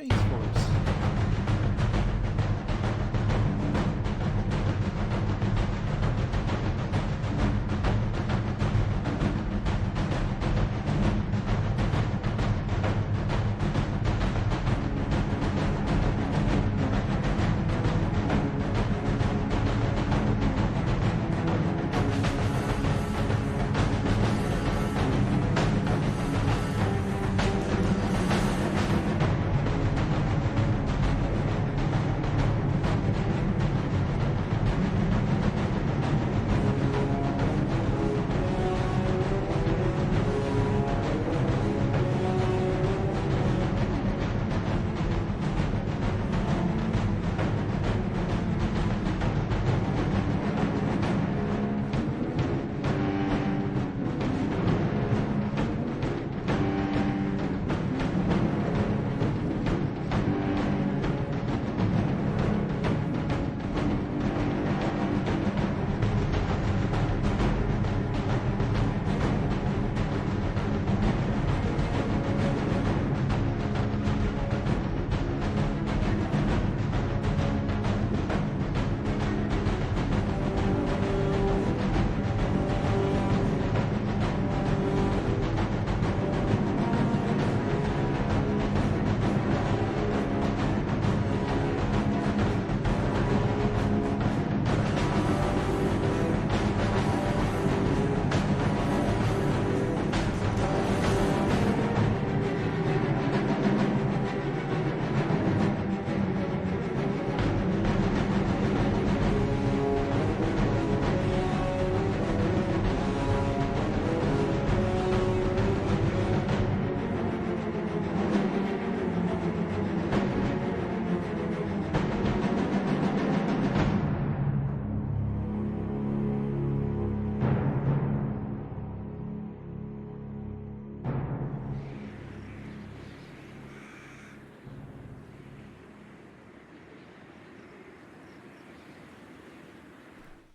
Beast Boys.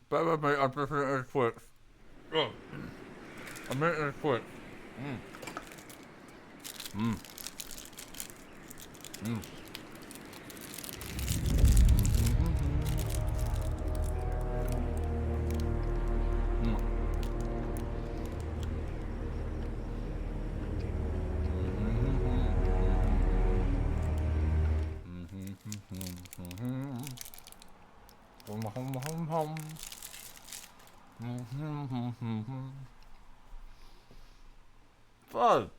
But mate, I'm just eating it quick. Oh. I'm eating it quick. So,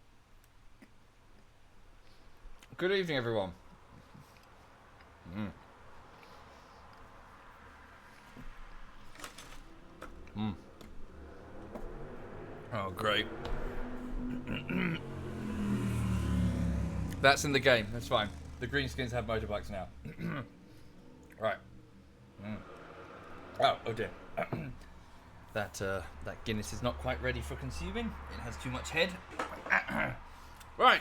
good evening, everyone. Oh, great. That's in the game. That's fine. The greenskins have motorbikes now. Right. Oh dear. That Guinness is not quite ready for consuming. It has too much head. Right.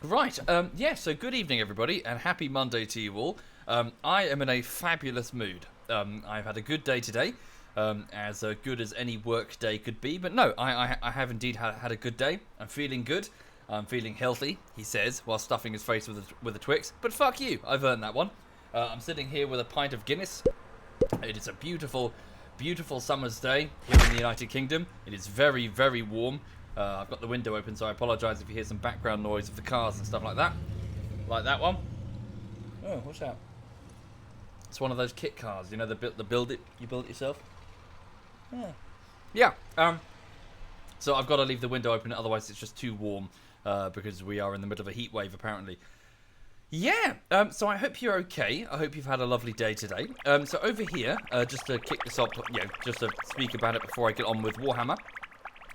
Right. Yeah, so good evening, everybody, and happy Monday to you all. I am in a fabulous mood. I've had a good day today, as good as any work day could be. But no, I have indeed had a good day. I'm feeling good. I'm feeling healthy, he says, while stuffing his face with a Twix. But fuck you, I've earned that one. I'm sitting here with a pint of Guinness. It is a beautiful, beautiful summer's day here in the United Kingdom. It is very, very warm. I've got the window open, so I apologise if you hear some background noise of the cars and stuff like that. Like that one. Oh, what's that? It's one of those kit cars, you know, you build it yourself. Yeah. So I've got to leave the window open, otherwise it's just too warm, because we are in the middle of a heat wave, apparently. Yeah, so I hope you're okay. I hope you've had a lovely day today. So over here, just to kick this off, just to speak about it before I get on with Warhammer.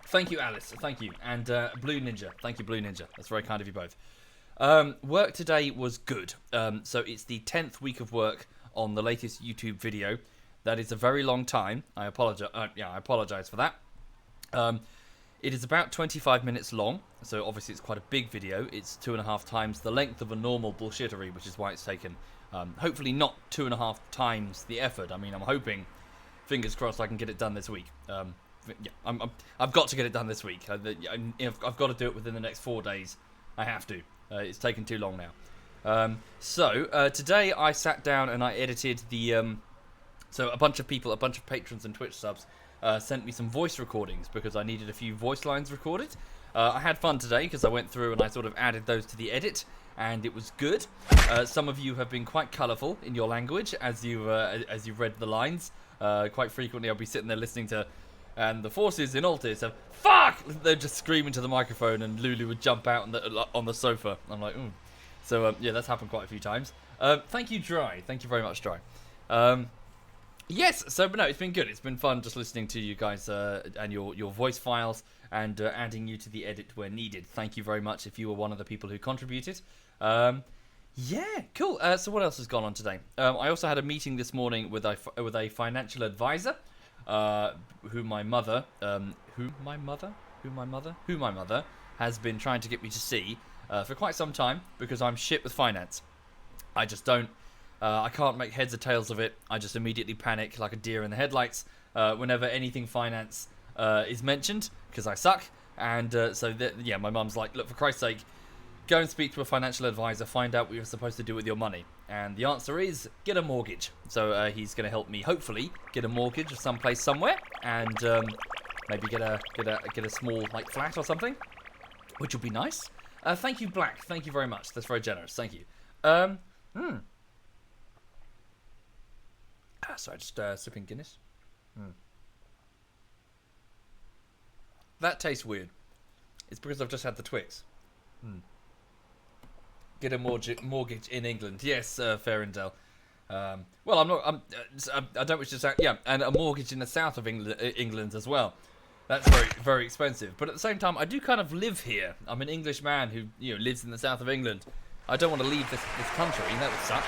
Thank you, Alice. Thank you. And Blue Ninja. Thank you, Blue Ninja. That's very kind of you both. Work today was good. So it's the 10th week of work on the latest YouTube video. That is a very long time. I apologize. I apologize for that. It is about 25 minutes long, so obviously it's quite a big video. It's 2.5 times the length of a normal bullshittery, which is why it's taken, hopefully not 2.5 times the effort. I mean, I'm hoping, fingers crossed, I can get it done this week. I've got to get it done this week. I've got to do it within the next 4 days. I have to. It's taken too long now. So today I sat down and I edited the... so a bunch of people, a bunch of patrons and Twitch subs sent me some voice recordings because I needed a few voice lines recorded. I had fun today because I went through and I sort of added those to the edit, and it was good. Some of you have been quite colourful in your language as you've read the lines. Quite frequently I'll be sitting there listening to, and the forces in Altis have, fuck! They'd just scream into the microphone and Lulu would jump out on the sofa. I'm like, ooh. So yeah, that's happened quite a few times. Thank you, Dry. Thank you very much, Dry. Yes, so but no, it's been good. It's been fun just listening to you guys and your voice files and adding you to the edit where needed. Thank you very much if you were one of the people who contributed. Yeah, cool. So what else has gone on today? I also had a meeting this morning with a financial advisor, who my mother has been trying to get me to see for quite some time because I'm shit with finance. I just don't. I can't make heads or tails of it. I just immediately panic like a deer in the headlights whenever anything finance is mentioned because I suck. And yeah, my mum's like, look, for Christ's sake, go and speak to a financial advisor, find out what you're supposed to do with your money. And the answer is, get a mortgage. So he's going to help me, hopefully, get a mortgage of someplace somewhere, and maybe get a small like flat or something, which would be nice. Thank you, Black. Thank you very much. That's very generous. Thank you. Sorry, just sipping Guinness. That tastes weird. It's because I've just had the Twix. Get a mortgage in England. Yes, Farindale. Well, I'm not. I don't wish to say. Yeah, and a mortgage in the south of England as well. That's very, very expensive. But at the same time, I do kind of live here. I'm an English man who lives in the south of England. I don't want to leave this country. That would suck.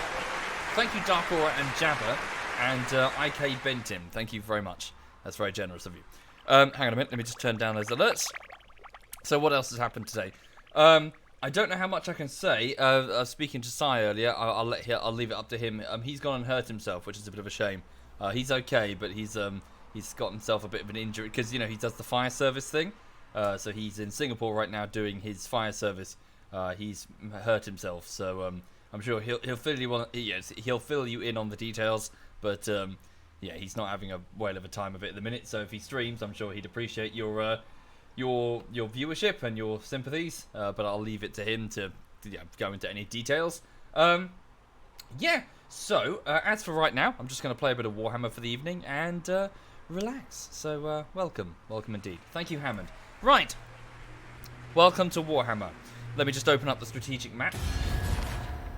Thank you, Dark Aura and Jabba. And IK Bentim, thank you very much. That's very generous of you. Hang on a minute, let me just turn down those alerts. So what else has happened today? I don't know how much I can say. I was speaking to Sai earlier. I'll leave it up to him. He's gone and hurt himself, which is a bit of a shame. He's okay, but he's got himself a bit of an injury because he does the fire service thing. So he's in Singapore right now doing his fire service. He's hurt himself, so I'm sure he'll fill you on. Yes, he'll fill you in on the details. But yeah, he's not having a whale of a time of it at the minute. So if he streams, I'm sure he'd appreciate your viewership and your sympathies. But I'll leave it to him to go into any details. Yeah. So as for right now, I'm just going to play a bit of Warhammer for the evening and relax. So welcome indeed. Thank you, Hammond. Right. Welcome to Warhammer. Let me just open up the strategic map.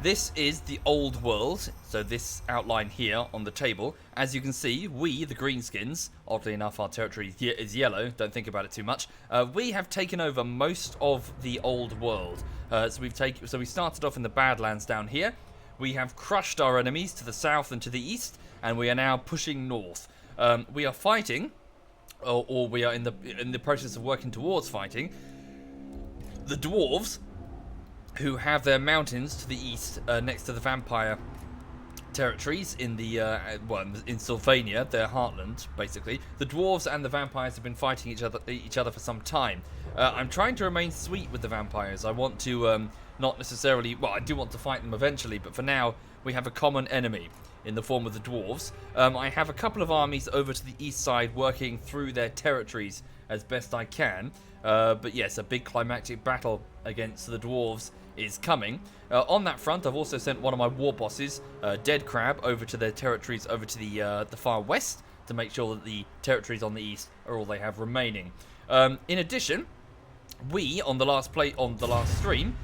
This is the old world, so this outline here on the table. As you can see, we, the Greenskins, oddly enough our territory is yellow, don't think about it too much, we have taken over most of the old world. So we started off in the Badlands down here, we have crushed our enemies to the south and to the east, and we are now pushing north. We are fighting, or we are in the process of working towards fighting, the dwarves, who have their mountains to the east next to the vampire territories in in Sylvania, their heartland, basically. The dwarves and the vampires have been fighting each other for some time. I'm trying to remain sweet with the vampires. I want to not necessarily... Well, I do want to fight them eventually, but for now, we have a common enemy in the form of the dwarves. I have a couple of armies over to the east side working through their territories as best I can. But yes, a big climactic battle against the dwarves is coming. On that front, I've also sent one of my war bosses, Dead Crab, over to their territories over to the far west to make sure that the territories on the east are all they have remaining. In addition, we on the last stream,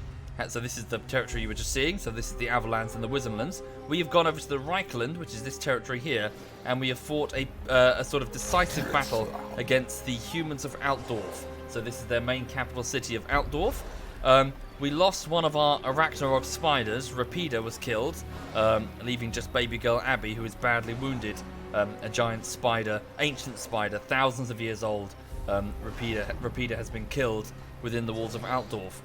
so this is the territory you were just seeing. So this is the Avalands and the Wismlands. We have gone over to the Reichland, which is this territory here, and we have fought a sort of decisive battle against the humans of Altdorf. So this is their main capital city of Altdorf. We lost one of our Arachnarok spiders. Rapida was killed, leaving just baby girl Abby, who is badly wounded. A giant spider, ancient spider, thousands of years old. Rapida has been killed within the walls of Altdorf.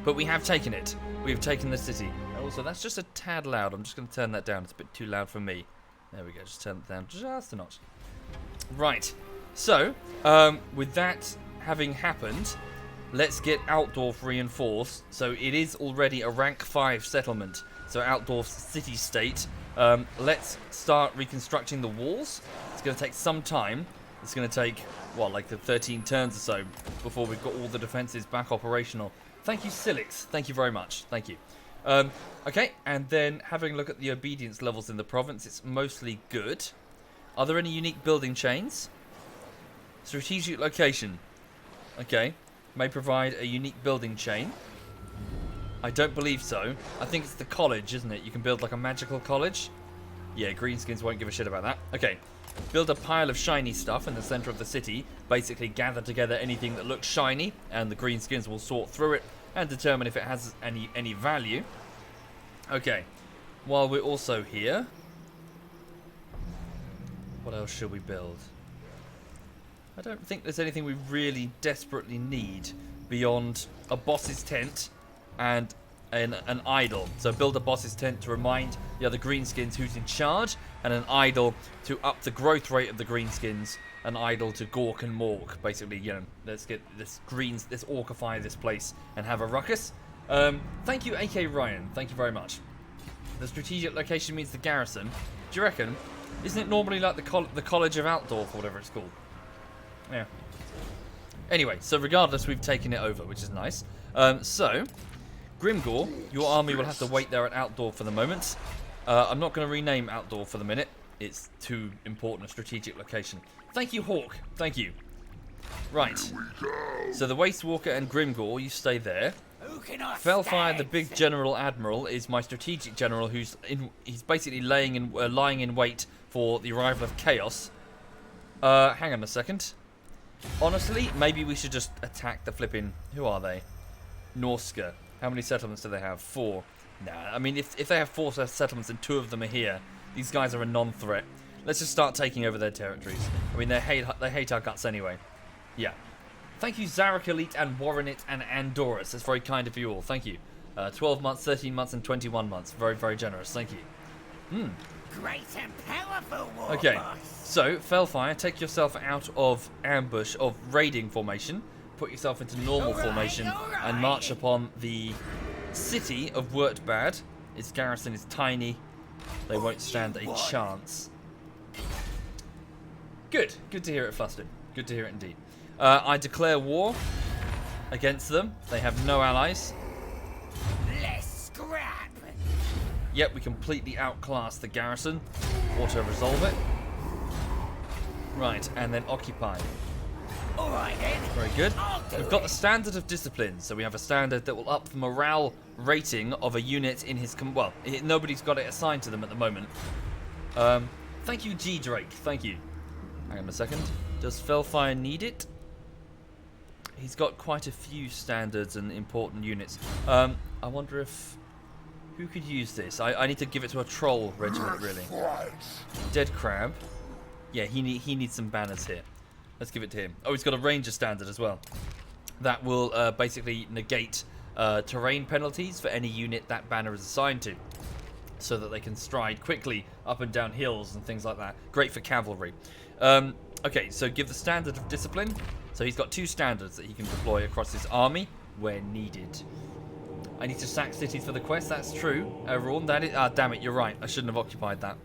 But we have taken it. We have taken the city. Also, that's just a tad loud. I'm just going to turn that down. It's a bit too loud for me. There we go. Just turn it down just a notch. Right. So, with that having happened, let's get Altdorf reinforced. So it is already a rank 5 settlement. So Altdorf's city-state. Let's start reconstructing the walls. It's going to take some time. It's going to take, what, like the 13 turns or so before we've got all the defenses back operational. Thank you, Silix. Thank you very much. Thank you. Okay, and then having a look at the obedience levels in the province, it's mostly good. Are there any unique building chains? Strategic location. Okay, may provide a unique building chain. I don't believe so. I think it's the college, isn't it? You can build like a magical college. Yeah, greenskins won't give a shit about that. Okay, build a pile of shiny stuff in the center of the city. Basically gather together anything that looks shiny, and the greenskins will sort through it and determine if it has any value. Okay, while we're also here, what else should we build? I don't think there's anything we really desperately need beyond a boss's tent and an idol. So build a boss's tent to remind the other greenskins who's in charge, and an idol to up the growth rate of the greenskins, an idol to gawk and mork. Basically, you know, let's get let's orcify this place and have a ruckus. Thank you, AK Ryan. Thank you very much. The strategic location means the garrison. Do you reckon? Isn't it normally like the College of Altdorf or whatever it's called? Yeah. Anyway, so regardless, we've taken it over, which is nice. So, Grimgor, your army will have to wait there at Altdorf for the moment. I'm not going to rename Altdorf for the minute. It's too important a strategic location. Thank you, Hawk. Thank you. Right. So the Waste Walker and Grimgor, you stay there. Felfire, the big general admiral, is my strategic general he's basically lying in wait for the arrival of chaos. Hang on a second. Honestly, maybe we should just attack the flipping... Who are they? Norska. How many settlements do they have? 4. Nah, I mean, if they have 4 settlements and 2 of them are here, these guys are a non-threat. Let's just start taking over their territories. I mean, they hate our guts anyway. Yeah. Thank you, Zarek Elite and Warrenit and Andorus. That's very kind of you all. Thank you. 12 months, 13 months, and 21 months. Very, very generous. Thank you. Great and powerful war Okay, boss. so Felfire, take yourself out of ambush, of raiding formation, put yourself into normal formation, and march upon the city of Wurtbad. Its garrison is tiny. They won't stand a chance. Good. Good to hear it, Flustered. Good to hear it indeed. I declare war against them. They have no allies. Let's scrap. Yep, we completely outclass the garrison. Auto-resolve it. Right, and then occupy. Alright then. Very good. I'll do We've got the it. standard of discipline, so we have a standard that will up the morale rating of a unit in his... nobody's got it assigned to them at the moment. Thank you, G. Drake. Thank you. Hang on a second. Does Felfire need it? He's got quite a few standards and important units. I wonder if... Who could use this? I need to give it to a troll regiment, really. Dead Crab. Yeah, he needs some banners here. Let's give it to him. Oh, he's got a ranger standard as well. That will basically negate terrain penalties for any unit that banner is assigned to, so that they can stride quickly up and down hills and things like that. Great for cavalry. Okay, so give the standard of discipline. So he's got 2 standards that he can deploy across his army where needed. I need to sack cities for the quest. That's true. Everyone, that is... Ah, damn it, you're right. I shouldn't have occupied that.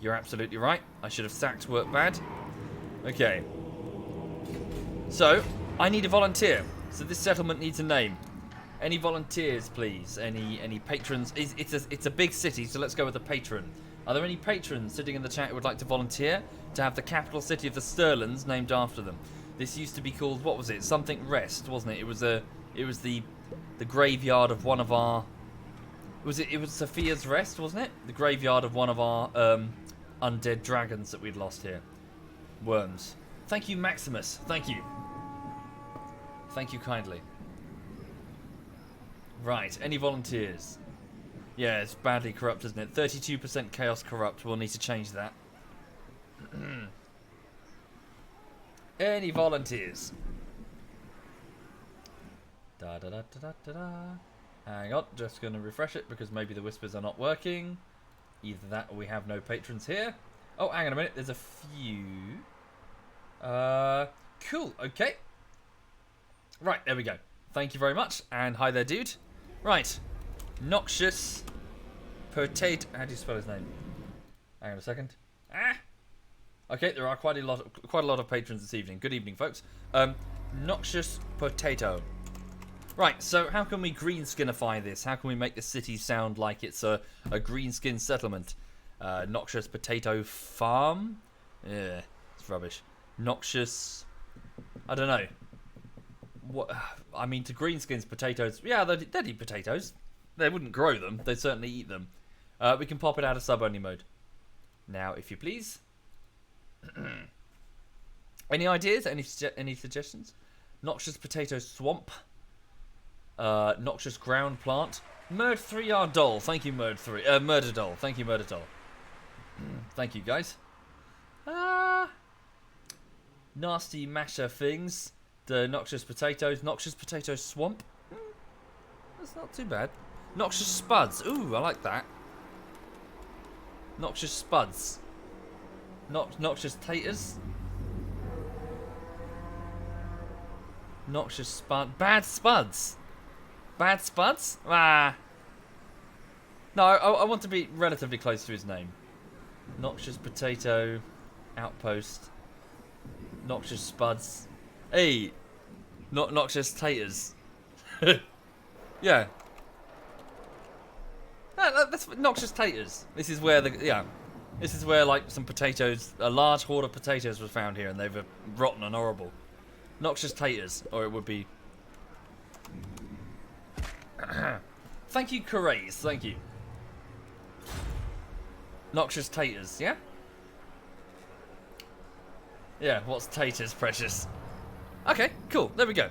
You're absolutely right. I should have sacked Workbad. Okay. So, I need a volunteer. So this settlement needs a name. Any volunteers, please? Any patrons? It's a big city, so let's go with a patron. Are there any patrons sitting in the chat who would like to volunteer to have the capital city of the Sterlins named after them? This used to be called, what was it? Something Rest, wasn't it? It was the graveyard of one of our... It was Sophia's Rest, wasn't it? The graveyard of one of our undead dragons that we'd lost here. Worms. Thank you, Maximus. Thank you. Thank you kindly. Right, any volunteers? Yeah, it's badly corrupt, isn't it? 32% chaos corrupt. We'll need to change that. Any volunteers? Da da da da da da da. Hang on, just going to refresh it because maybe the whispers are not working. Either that or we have no patrons here. Oh, hang on a minute. There's a few. Cool. Okay. Right, there we go. Thank you very much. And hi there, dude. Right. Noxious Potato. How do you spell his name? Hang on a second. Okay, there are quite a lot of patrons this evening. Good evening, folks. Noxious Potato. Right, so how can we greenskinify this? How can we make the city sound like it's a greenskin settlement? Noxious Potato Farm? Yeah, it's rubbish. Noxious... I don't know. What? I mean, to greenskins potatoes... Yeah, they'd eat potatoes. They wouldn't grow them. They'd certainly eat them. We can pop it out of sub-only mode. Now, if you please. Any ideas? Any suggestions? Noxious Potato Swamp. Noxious Ground Plant. Murd 3R Doll. Thank you, Murder Doll. Thank you, Murder Doll. Thank you, guys. Nasty Masher Things. The Noxious Potatoes. Noxious Potato Swamp. That's not too bad. Noxious Spuds. Ooh, I like that. Noxious Spuds. Noxious Taters. Noxious Spud. Bad Spuds. Bad Spuds? Ah. No, I want to be relatively close to his name. Noxious Potato Outpost. Noxious Spuds. Hey. Noxious Taters. Yeah. That's Noxious Taters. This is where This is where like some potatoes, a large hoard of potatoes was found here, and they've rotten and horrible. Noxious Taters, or it would be. Thank you, Carays. Thank you. Noxious Taters, yeah? Yeah, what's taters, precious? Okay, cool. There we go.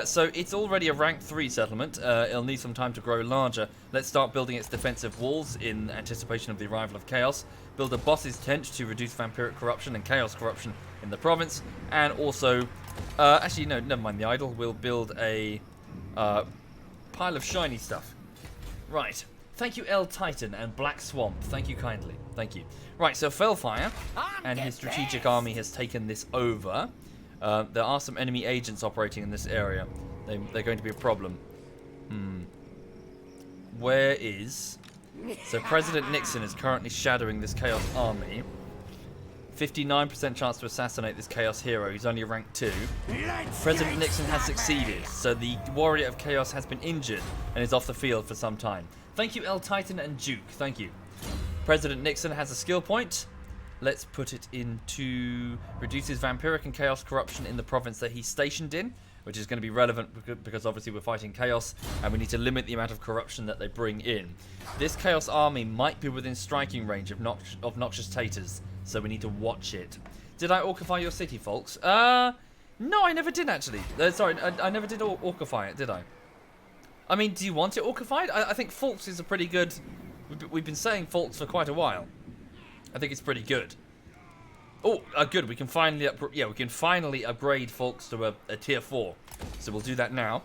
So it's already a rank 3 settlement. It'll need some time to grow larger. Let's start building its defensive walls in anticipation of the arrival of chaos. Build a boss's tent to reduce vampiric corruption and chaos corruption in the province. And also, actually, no, never mind the idol. We'll build a pile of shiny stuff. Right. Thank you, L Titan and Black Swamp. Thank you kindly. Thank you. Right, so Fellfire and his strategic army has taken this over. There are some enemy agents operating in this area. They're going to be a problem. Where is... So President Nixon is currently shadowing this Chaos army. 59% chance to assassinate this Chaos hero. He's only rank 2. President Nixon has succeeded. So the Warrior of Chaos has been injured and is off the field for some time. Thank you, L Titan and Duke. Thank you. President Nixon has a skill point. Let's put it into reduces vampiric and chaos corruption in the province that he's stationed in, which is going to be relevant because obviously we're fighting chaos and we need to limit the amount of corruption that they bring in. This chaos army might be within striking range of Noxious Taters, so we need to watch it. Did I orcify your city, folks? No, I never did actually. Sorry, I never did orcify it, did I? I mean, do you want it orcified? I think Folks is a pretty good... We've been saying Folks for quite a while. I think it's pretty good. Oh, good. We can finally upgrade Folks to a tier 4. So we'll do that now.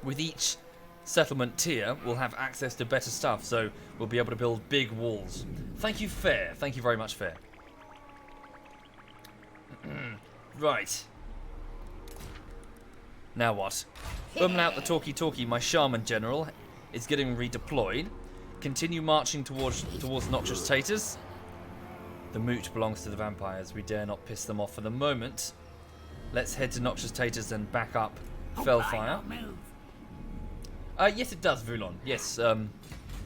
With each settlement tier, we'll have access to better stuff. So we'll be able to build big walls. Thank you, Fair. Thank you very much, Fair. Right. Now what? Out the talkie, my shaman general is getting redeployed. Continue marching towards Noxious Taters. The moot belongs to the vampires. We dare not piss them off for the moment. Let's head to Noxious Taters and back up Fellfire. Yes, it does, Vulon. Yes,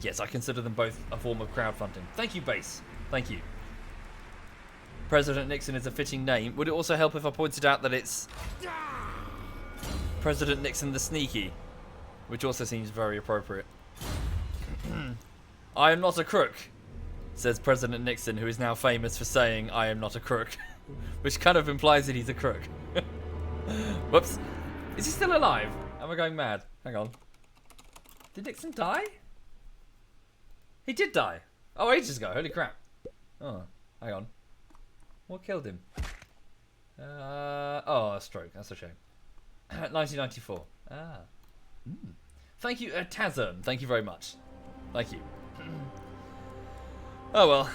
yes, I consider them both a form of crowdfunding. Thank you, Base. Thank you. President Nixon is a fitting name. Would it also help if I pointed out that it's President Nixon the Sneaky, which also seems very appropriate. I am not a crook, says President Nixon, who is now famous for saying, I am not a crook, which kind of implies that he's a crook. Whoops. Is he still alive? Am I going mad? Hang on. Did Nixon die? He did die. Oh, ages ago. Holy crap. Oh, hang on. What killed him? Oh, a stroke. That's a shame. 1994. Ah. Thank you, Tazern. Thank you very much. Thank you. Oh well.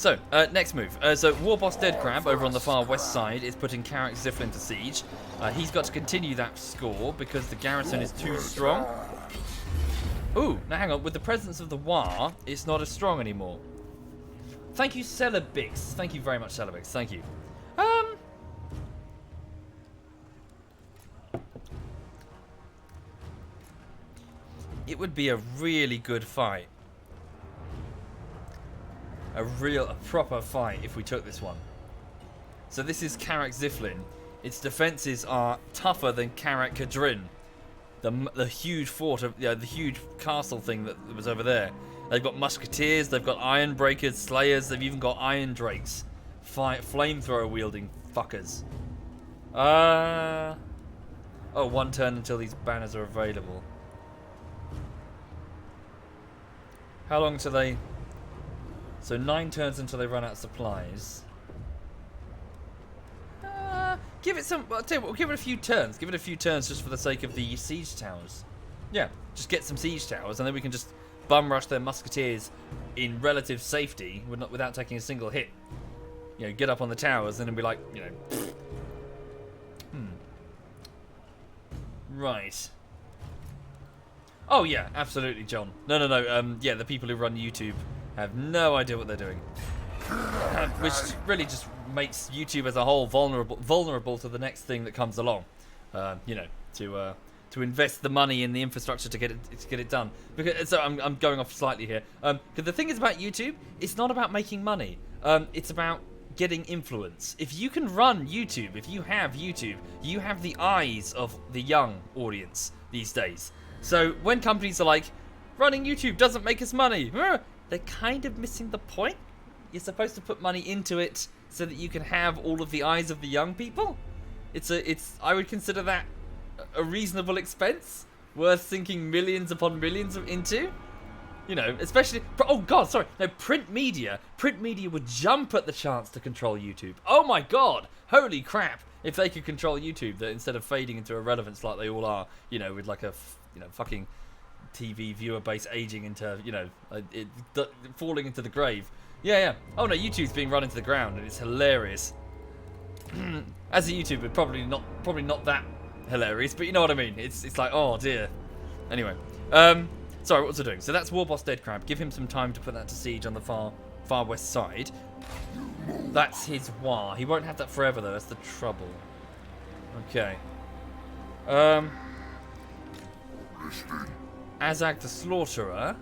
So, next move. So, War Boss Dead Crab over on the far west side is putting Carrick Zifflin to siege. He's got to continue that score because the garrison is too strong. Ooh, now hang on. With the presence of the War, it's not as strong anymore. Thank you, Celebix. Thank you very much, Celebix. Thank you. It would be a really good fight. A proper fight if we took this one. So this is Carrick Zifflin. Its defenses are tougher than Carrick Cadrin. The huge fort of the huge castle thing that was over there. They've got musketeers, they've got iron breakers, slayers, they've even got iron drakes. Flamethrower wielding fuckers. Oh, one turn until these banners are available. How long till they... So 9 turns until they run out of supplies. Give it some... I'll tell you what, we'll give it a few turns. Give it a few turns just for the sake of the siege towers. Yeah, just get some siege towers and then we can just bum rush their musketeers in relative safety without taking a single hit. You know, get up on the towers and then be like, you know... Right. Oh yeah, absolutely, John. No. Yeah, the people who run YouTube have no idea what they're doing, which really just makes YouTube as a whole vulnerable to the next thing that comes along. You know, to invest the money in the infrastructure to get it done. Because so I'm going off slightly here. Because the thing is about YouTube, it's not about making money. It's about getting influence. If you can run YouTube, if you have YouTube, you have the eyes of the young audience these days. So when companies are like, running YouTube doesn't make us money, they're kind of missing the point. You're supposed to put money into it so that you can have all of the eyes of the young people. I would consider that a reasonable expense, worth sinking millions upon millions into. You know, especially... Oh, God, sorry. No, print media. Print media would jump at the chance to control YouTube. Oh, my God. Holy crap. If they could control YouTube, that instead of fading into irrelevance like they all are, you know, with like a, fucking TV viewer base aging into, falling into the grave. Yeah. Oh, no, YouTube's being run into the ground, and it's hilarious. As a YouTuber, probably not that hilarious, but you know what I mean. It's like, oh, dear. Anyway. Sorry, what was I doing? So that's War Boss Dead Crab. Give him some time to put that to siege on the far west side. That's his war. He won't have that forever, though. That's the trouble. Okay. Azag the Slaughterer.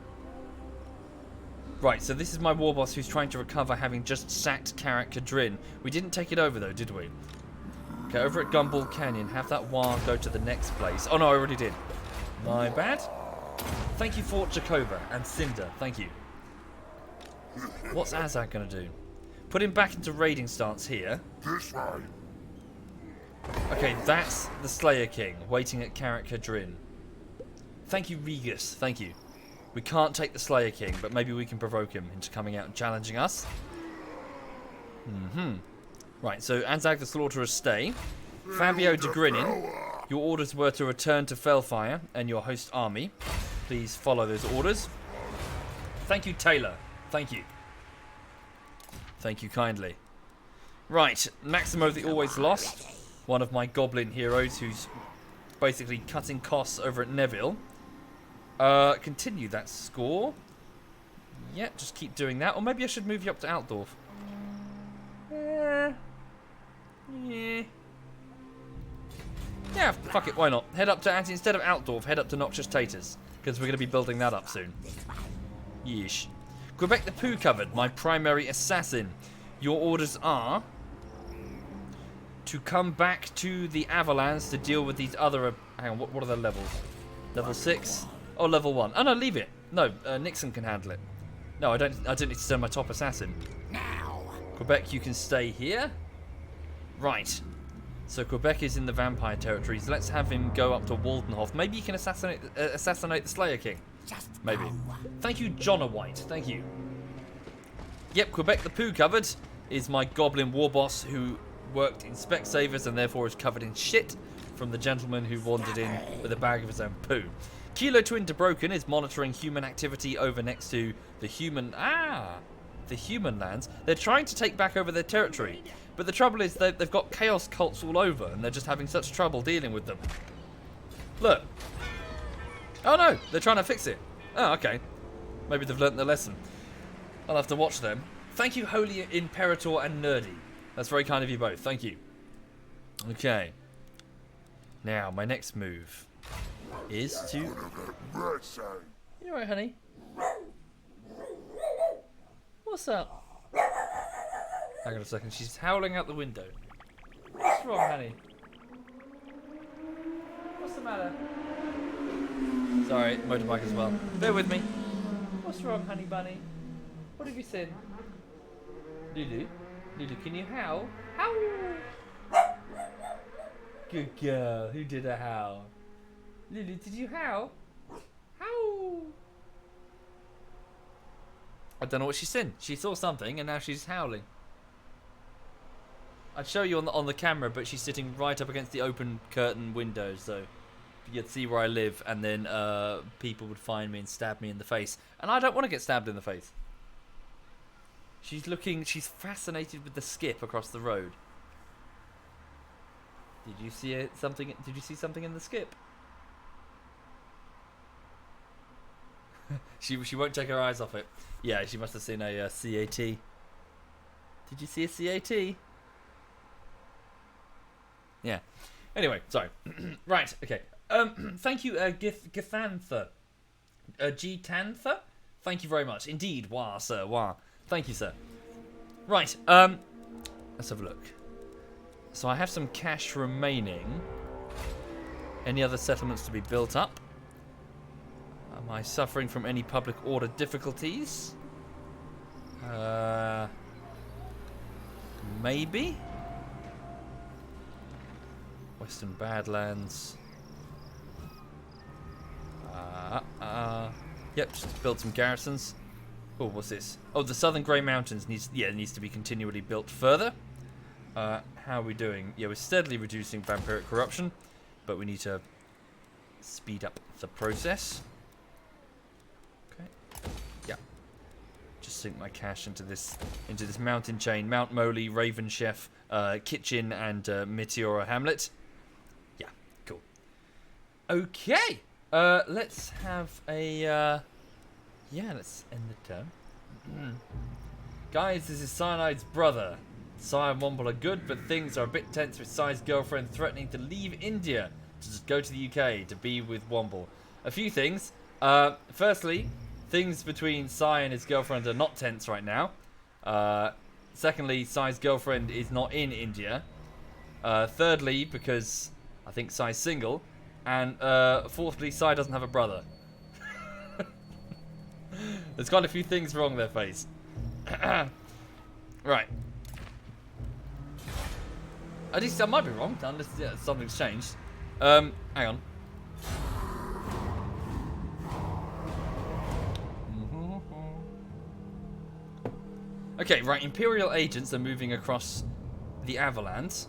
Right, so this is my war boss who's trying to recover having just sacked Carrick Cadrin. We didn't take it over, though, did we? Okay, over at Gumball Canyon. Have that war go to the next place. Oh, no, I already did. My bad. Thank you, Fort Jacoba and Cinder. Thank you. What's Azag going to do? Put him back into raiding stance here. Okay, that's the Slayer King waiting at Carrick Cadrin. Thank you, Regus. Thank you. We can't take the Slayer King, but maybe we can provoke him into coming out and challenging us. Right, so Azag the Slaughterer stay. Fabio de Grinin, your orders were to return to Fellfire and your host army. Please follow those orders. Thank you, Taylor. Thank you. Thank you kindly. Right, Maximo the Always Lost, one of my goblin heroes who's basically cutting costs over at Neville. Continue that score. Yeah, just keep doing that. Or maybe I should move you up to Altdorf. Yeah, fuck it, why not? Head up to, instead of Altdorf, head up to Noxious Taters. Because we're going to be building that up soon. Yeesh. Quebec the Poo Covered, my primary assassin. Your orders are to come back to the Avalanche to deal with these other... hang on, what are the levels? Level 6? Oh, level 1. Oh, no, leave it. No, Nixon can handle it. No, I don't need to send my top assassin. Now. Quebec, you can stay here. Right. So Quebec is in the vampire territories. Let's have him go up to Waldenhof. Maybe you can assassinate the Slayer King. Maybe. Thank you, John White. Thank you. Yep, Quebec the Poo Covered is my goblin war boss who worked in Specsavers and therefore is covered in shit from the gentleman who wandered in with a bag of his own poo. Kilo Twin to Broken is monitoring human activity over next to the human... the human lands. They're trying to take back over their territory. But the trouble is they've got chaos cults all over, and they're just having such trouble dealing with them. Look. Oh no, they're trying to fix it. Oh, okay. Maybe they've learnt their lesson. I'll have to watch them. Thank you, Holy Imperator and Nerdy. That's very kind of you both. Thank you. Okay. Now, my next move is to... You alright, honey? What's up? Hang on a second. She's howling out the window. What's wrong, honey? What's the matter? Sorry, motorbike as well. Bear with me. What's wrong, honey bunny? What have you said? Lulu? Lulu, can you howl? Howl! Good girl. Who did a howl? Lulu, did you howl? Howl! I don't know what she said. She saw something and now she's howling. I'd show you on the camera, but she's sitting right up against the open curtain window, so you'd see where I live, and then people would find me and stab me in the face. And I don't want to get stabbed in the face. She's fascinated with the skip across the road. Did you see something? Did you see something in the skip? She won't take her eyes off it. Yeah, she must have seen a CAT. Did you see a CAT? Yeah. Anyway, sorry. Right. Okay. Thank you, Githantha. Gtantha? Thank you very much. Indeed. Wah, sir. Wah. Thank you, sir. Right. Let's have a look. So I have some cash remaining. Any other settlements to be built up? Am I suffering from any public order difficulties? Maybe? Western Badlands. Yep, just build some garrisons. Oh, what's this? Oh, the Southern Grey Mountains needs to be continually built further. How are we doing? Yeah, we're steadily reducing vampiric corruption, but we need to speed up the process. Okay. Yeah. Just sink my cash into this mountain chain: Mount Moly, Raven Chef, Kitchen, and Meteora Hamlet. Yeah, cool. Okay. Let's have a let's end the turn. Guys, this is Cyanide's brother. Cy and Womble are good, but things are a bit tense with Cy's girlfriend threatening to leave India to just go to the UK to be with Womble. A few things. Firstly, things between Cy and his girlfriend are not tense right now. Secondly, Cy's girlfriend is not in India. Thirdly, because I think Cy's single. And fourthly, Cy doesn't have a brother. There's quite a few things wrong there, face. Right. At least I might be wrong, unless something's changed. Hang on. Okay, right. Imperial agents are moving across the Avalanche.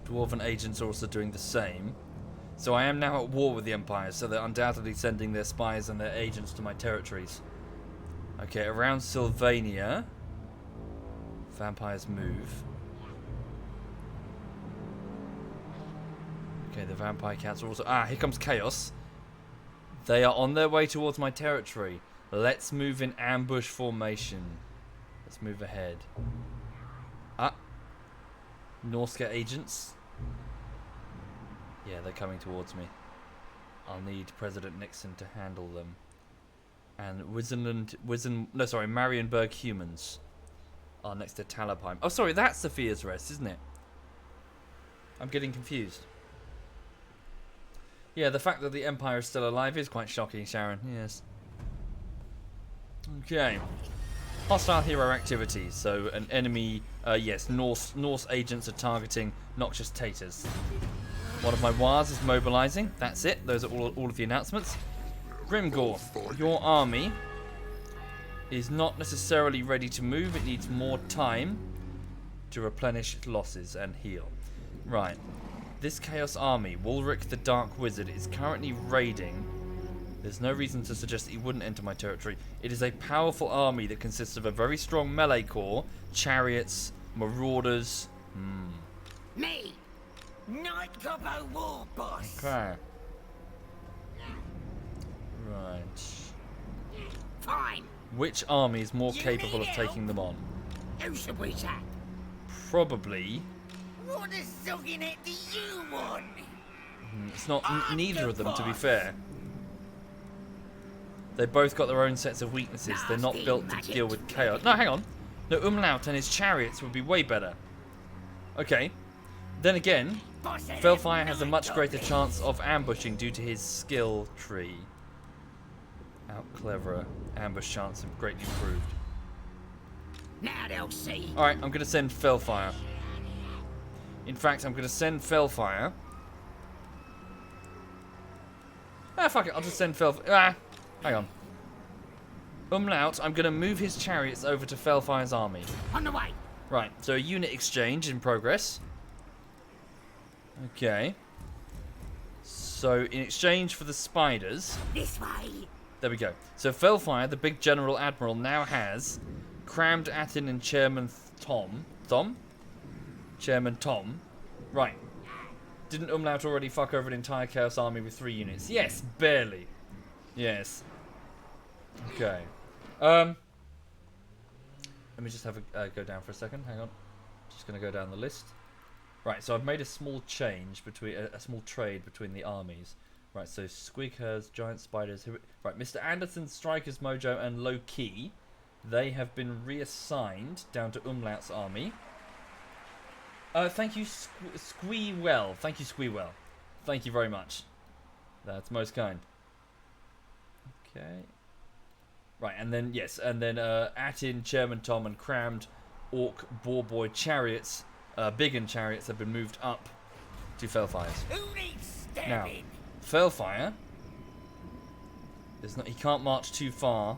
Dwarven agents are also doing the same. So I am now at war with the Empire, so they're undoubtedly sending their spies and their agents to my territories. Okay, around Sylvania, vampires move. Okay, the vampire cats are also... here comes Chaos. They are on their way towards my territory. Let's move in ambush formation. Let's move ahead. Norska agents. Yeah, they're coming towards me. I'll need President Nixon to handle them. And Marienburg humans are next to Talabheim. Oh, sorry, that's Sophia's Rest, isn't it? I'm getting confused. Yeah, the fact that the Empire is still alive is quite shocking, Sharon. Yes. Okay. Hostile hero activity. So an enemy, yes, Norse agents are targeting noxious taters. One of my wars is mobilizing. That's it. Those are all of the announcements. Grimgore, your army is not necessarily ready to move. It needs more time to replenish losses and heal. Right. This Chaos army, Wulrich the Dark Wizard, is currently raiding There's no reason to suggest that he wouldn't enter my territory. It is a powerful army that consists of a very strong melee corps, chariots, marauders. Me, Night Gobbo War Boss. Okay. Right. Fine. Which army is more You capable of need taking them on? Who should we attack? Probably. What a sucking it do you want? It's not I'm neither the of them, to be boss. fair. They both got their own sets of weaknesses. They're not Nasty built to magic. deal with chaos. No, hang on. No, Umlaut and his chariots would be way better. Okay. Then again, Boss of them Felfire has a night much greater goblins. chance of ambushing due to his skill tree. Out cleverer. Ambush chance greatly improved. Now they'll see. Alright, I'm going to send Felfire. In fact, I'm going to send Felfire. Ah, fuck it. I'll just send Felfire. Ah, hang on. Umlaut, I'm going to move his chariots over to Felfire's army. On the way. Right, so a unit exchange in progress. Okay. So, in exchange for the spiders... This way. There we go. So Felfire, the big General Admiral, now has Crammed Atin and Chairman Tom. Chairman Tom. Right. Didn't Umlaut already fuck over an entire Chaos Army with 3 units? Yes, barely. Yes. Okay. Let me just have a go down for a second. Hang on. Just going to go down the list. Right, so I've made a small change between a small trade between the armies. Right, so Squeakers, Giant Spiders. Right, Mr. Anderson's Strikers, Mojo, and Low Key. They have been reassigned down to Umlaut's army. Thank you, Squeewell. Thank you, Squeewell. Thank you very much. That's most kind. Okay. Right, and then, yes, and then Atin, Chairman Tom, and Crammed Orc Boar Boy Chariots, Biggin Chariots have been moved up to Felfire's. Who needs Now, stabbing? Felfire, he can't march too far.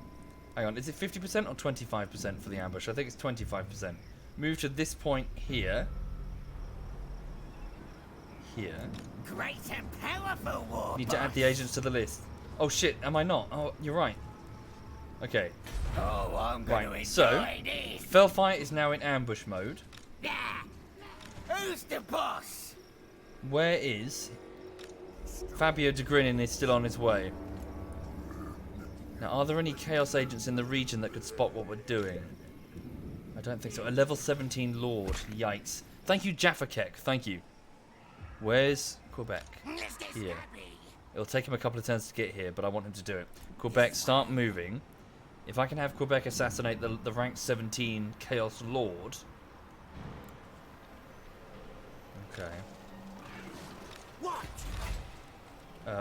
Hang on, is it 50% or 25% for the ambush? I think it's 25%. Move to this point here. Here. Great and powerful war Need to add the agents to the list. Oh shit, am I not? Oh, you're right. Okay. Oh, I'm going Right, to so enjoy this. Felfire is now in ambush mode. Yeah. Who's the boss? Where is Fabio de Grinin is still on his way. Now, are there any Chaos agents in the region that could spot what we're doing? I don't think so. A level 17 Lord. Yikes. Thank you, Jaffakek. Thank you. Where's Quebec? Let's get Here. stabby. It'll take him a couple of turns to get here, but I want him to do it. Quebec, start moving. If I can have Quebec assassinate the rank 17 Chaos Lord. Okay. What?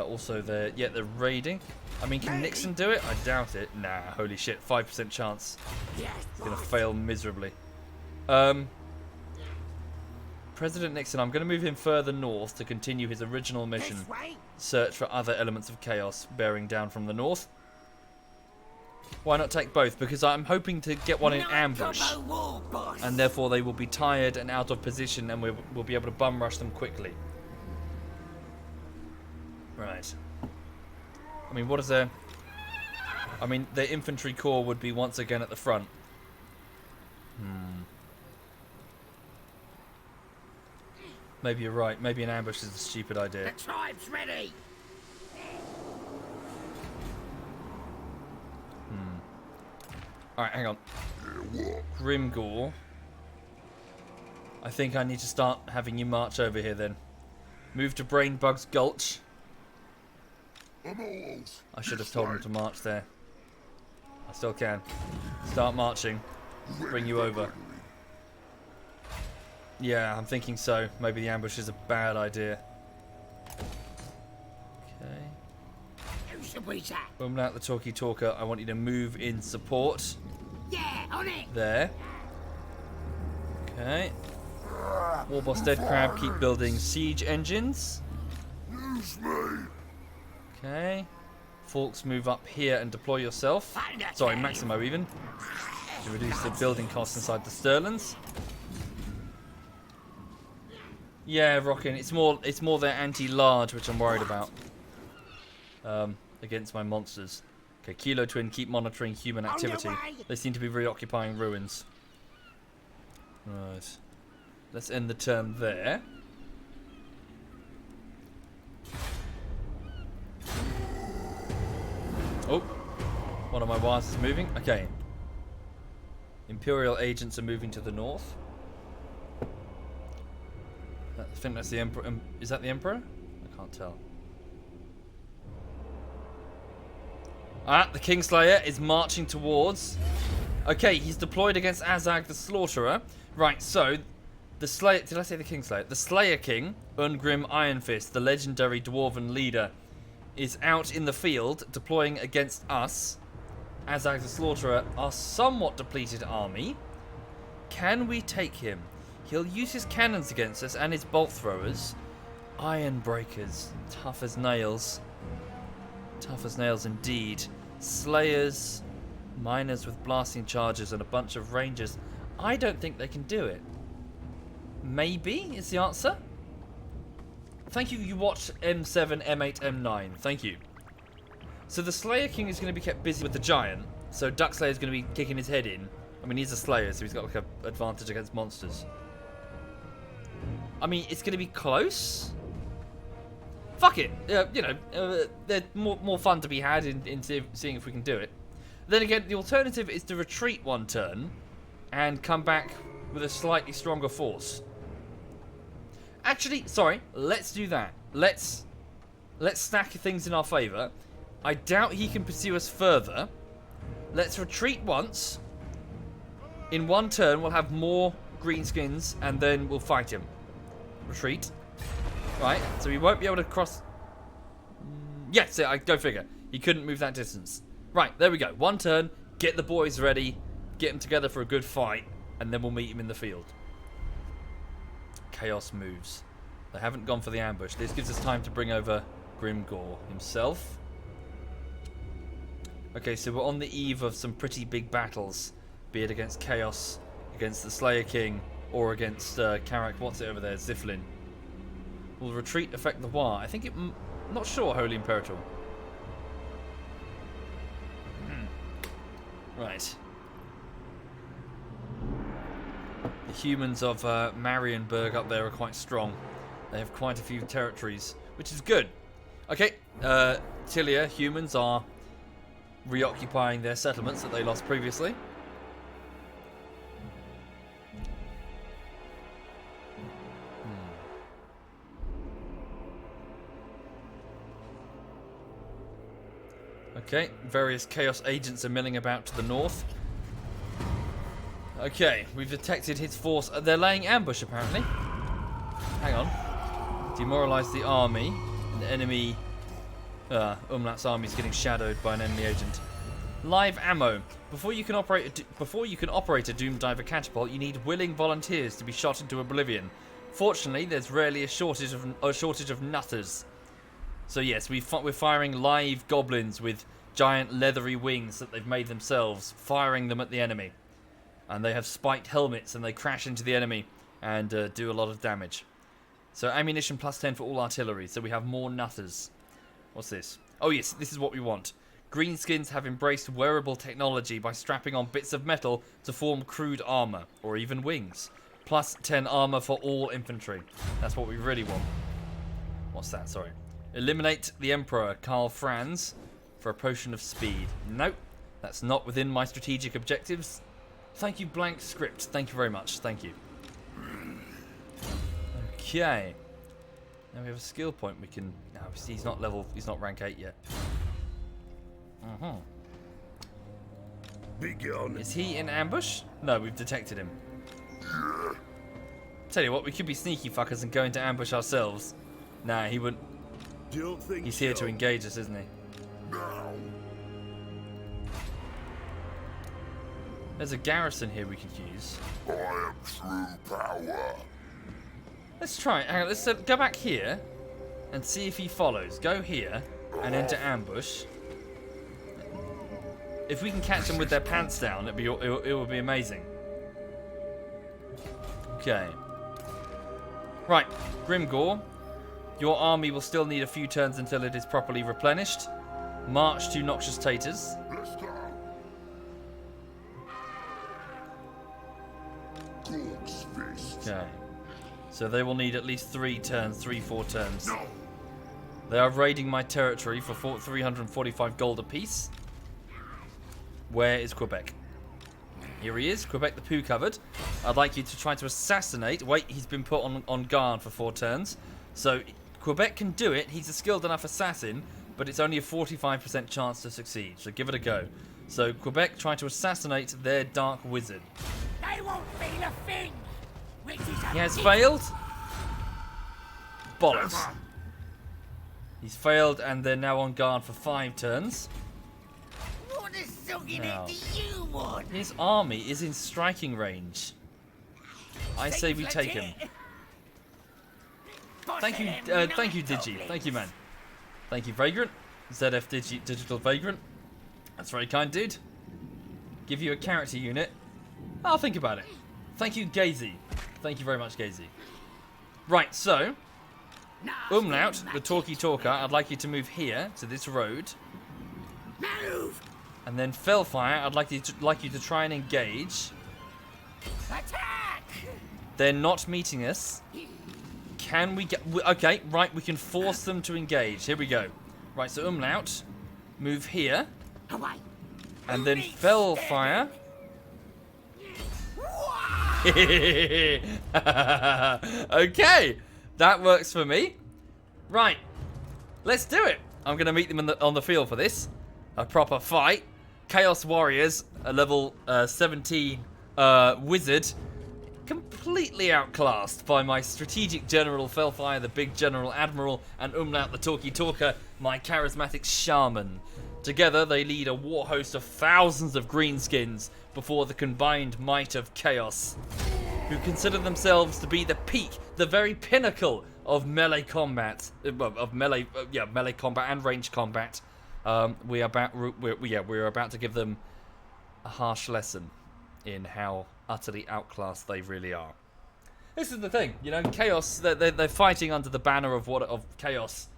Also, they're raiding. I mean, can Nixon do it? I doubt it. Nah, holy shit. 5% chance. Yes, It's going to boss. fail miserably. President Nixon, I'm going to move him further north to continue his original mission. This way? Search for other elements of chaos bearing down from the north. Why not take both? Because I'm hoping to get one in Night ambush. Gobbo War Boss. And therefore they will be tired and out of position and we'll be able to bum rush them quickly. Right. I mean, what is their... I mean, their infantry corps would be once again at the front. Maybe you're right. Maybe an ambush is a stupid idea. The tribe's ready. Alright, hang on. Grimgore. I think I need to start having you march over here then. Move to Brainbug's Gulch. I should have told him to march there. I still can. Start marching. Bring you over. Yeah, I'm thinking so. Maybe the ambush is a bad idea. Okay. Who should we attack? Umlaut the Talkie Talker, I want you to move in support. Yeah, on it. There. Okay. Warboss Dead Crab, keep building siege engines. Okay. Forks, move up here and deploy yourself. Sorry, Maximo even. To reduce the building costs inside the Sterlings. Yeah, Rockin', it's more their anti-large which I'm worried about. against my monsters. Okay, Kilo Twin, keep monitoring human activity. They seem to be reoccupying ruins. Right. Let's end the turn there. Oh, one of my wires is moving. Okay. Imperial agents are moving to the north. I think that's the Emperor. Is that the Emperor? I can't tell. Ah, the Kingslayer is marching towards. Okay, he's deployed against Azag the Slaughterer. Right, so the Slayer. Did I say the Kingslayer? The Slayer King, Ungrim Ironfist, the legendary dwarven leader, is out in the field deploying against us. Azag the Slaughterer, our somewhat depleted army. Can we take him? He'll use his cannons against us and his bolt throwers. Iron breakers, tough as nails. Tough as nails indeed. Slayers, miners with blasting charges, and a bunch of rangers. I don't think they can do it. Maybe is the answer. Thank you. You watched M7, M8, M9. Thank you. So the Slayer King is going to be kept busy with the giant. So Duck Slayer is going to be kicking his head in. I mean, he's a Slayer, so he's got like an advantage against monsters. I mean, it's going to be close. Fuck it. They're more fun to be had in seeing if we can do it. Then again, the alternative is to retreat one turn and come back with a slightly stronger force. Actually, sorry, let's do that. Let's stack things in our favour. I doubt he can pursue us further. Let's retreat once. In one turn, we'll have more greenskins, and then we'll fight him. Retreat. Right, so he won't be able to cross. Yes, I go figure. He couldn't move that distance. Right, there we go. One turn, get the boys ready, get them together for a good fight, and then we'll meet him in the field. Chaos moves. They haven't gone for the ambush. This gives us time to bring over Grimgor himself. Okay, so we're on the eve of some pretty big battles, be it against Chaos, against the Slayer King, or against Karak. What's it over there? Ziflin. Will retreat affect the war? I think it. Not sure, Holy Imperator. Right. The humans of Marienburg up there are quite strong. They have quite a few territories, which is good. Okay, Tilia humans are reoccupying their settlements that they lost previously. Okay, various chaos agents are milling about to the north. Okay, we've detected his force. They're laying ambush, apparently. Hang on. Demoralize the army. The enemy... Umlat's army is getting shadowed by an enemy agent. Live ammo. Before you can operate a Doom Diver catapult, you need willing volunteers to be shot into oblivion. Fortunately, there's rarely a shortage of nutters. So yes, we're firing live goblins with giant leathery wings that they've made themselves, firing them at the enemy. And they have spiked helmets and they crash into the enemy and do a lot of damage. So ammunition plus 10 for all artillery, so we have more nutters. What's this? Oh yes, this is what we want. Greenskins have embraced wearable technology by strapping on bits of metal to form crude armor, or even wings. Plus 10 armor for all infantry. That's what we really want. What's that? Sorry. Eliminate the Emperor, Karl Franz, for a potion of speed. Nope, that's not within my strategic objectives. Thank you, blank script. Thank you very much. Thank you. Okay. Now we have a skill point we can... No, he's not rank 8 yet. Begone. Is he in ambush? No, we've detected him. Tell you what, we could be sneaky fuckers and go into ambush ourselves. Nah, he wouldn't. Don't think He's here so. to engage us, isn't he? No. There's a garrison here we could use. I am true power. Let's try it. Hang on, let's go back here and see if he follows. Go here and enter ambush. If we can catch them with their pants down, it would be amazing. Okay. Right, Grimgor. Your army will still need a few turns until it is properly replenished. March to Noxious Taters. Let's go. Gorg's fist. Okay. So they will need at least 3 turns, 4 turns. No. They are raiding my territory for 345 gold apiece. Where is Quebec? Here he is, Quebec the poo covered. I'd like you to try to assassinate. Wait, he's been put on guard for 4 turns. So Quebec can do it. He's a skilled enough assassin, but it's only a 45% chance to succeed. So give it a go. So Quebec try to assassinate their dark wizard. They won't feel a thing. Which is a He has big- failed. Bollocks. He's failed, and they're now on guard for 5 turns. What a sucking Now. it do you want? His army is in striking range. I say we take him. Thank you, Digi. Thank you, man. Thank you, Vagrant. ZF Digital Vagrant. That's very kind, dude. Give you a character unit. I'll think about it. Thank you, Gazy. Thank you very much, Gazy. Right, so Umlaut, the talkie talker, I'd like you to move here to this road, Move! and then Fellfire, I'd like you to try and engage. Attack! They're not meeting us. Can we get... Okay, right, we can force them to engage. Here we go. Right, so Umlaut, move here, Away! and then Fellfire. Okay, that works for me. Right, let's do it. I'm going to meet them on the field for this. A proper fight. Chaos Warriors, a level 17 wizard, completely outclassed by my strategic general Fellfire, the big general admiral, and Umlaut, the talkie talker, my charismatic shaman. Together, they lead a war host of thousands of greenskins before the combined might of chaos, who consider themselves to be the peak, the very pinnacle of melee combat, melee combat and range combat. We're about to give them a harsh lesson in how utterly outclassed they really are. This is the thing, you know, chaos. They're fighting under the banner of chaos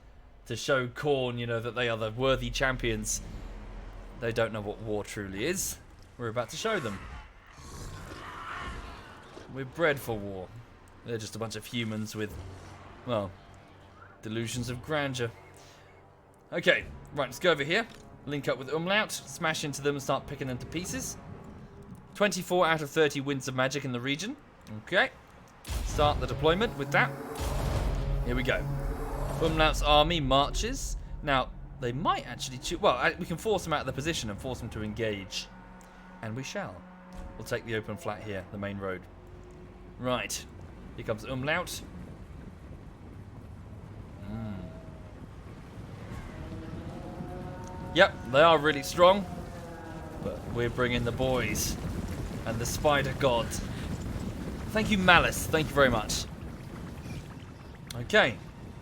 to show Khorne, you know, that they are the worthy champions. They don't know what war truly is. We're about to show them. We're bred for war. They're just a bunch of humans with, well, delusions of grandeur. Okay, right, let's go over here. Link up with Umlaut, smash into them and start picking them to pieces. 24 out of 30 winds of magic in the region. Okay. Start the deployment with that. Here we go. Umlaut's army marches. Now, they might actually choose... Well, we can force them out of the position and force them to engage. And we shall. We'll take the open flat here, the main road. Right. Here comes Umlaut. Yep, they are really strong. But we're bringing the boys. And the spider god. Thank you, Malice. Thank you very much. Okay.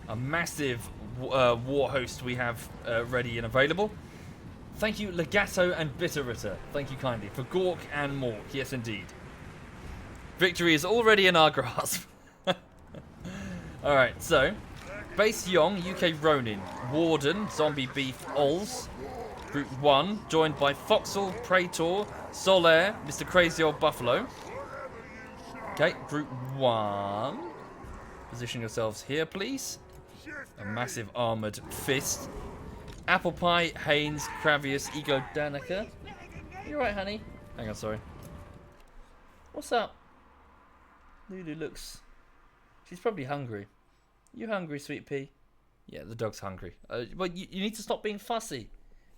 A massive war host we have ready and available. Thank you, Legato and Bitterritter. Thank you kindly. For Gork and Mork. Yes, indeed. Victory is already in our grasp. Alright, so. Base Yong, UK Ronin. Warden, Zombie Beef, Ols. Group 1, joined by Foxel, Praetor, Solaire, Mr. Crazy Old Buffalo. Okay, Group 1. Position yourselves here, please. A massive armoured fist. Apple Pie, Haynes, Cravius, Ego Danica. You alright, honey? Hang on, sorry. What's up? Lulu looks... She's probably hungry. You hungry, sweet pea? Yeah, the dog's hungry. Well, you need to stop being fussy.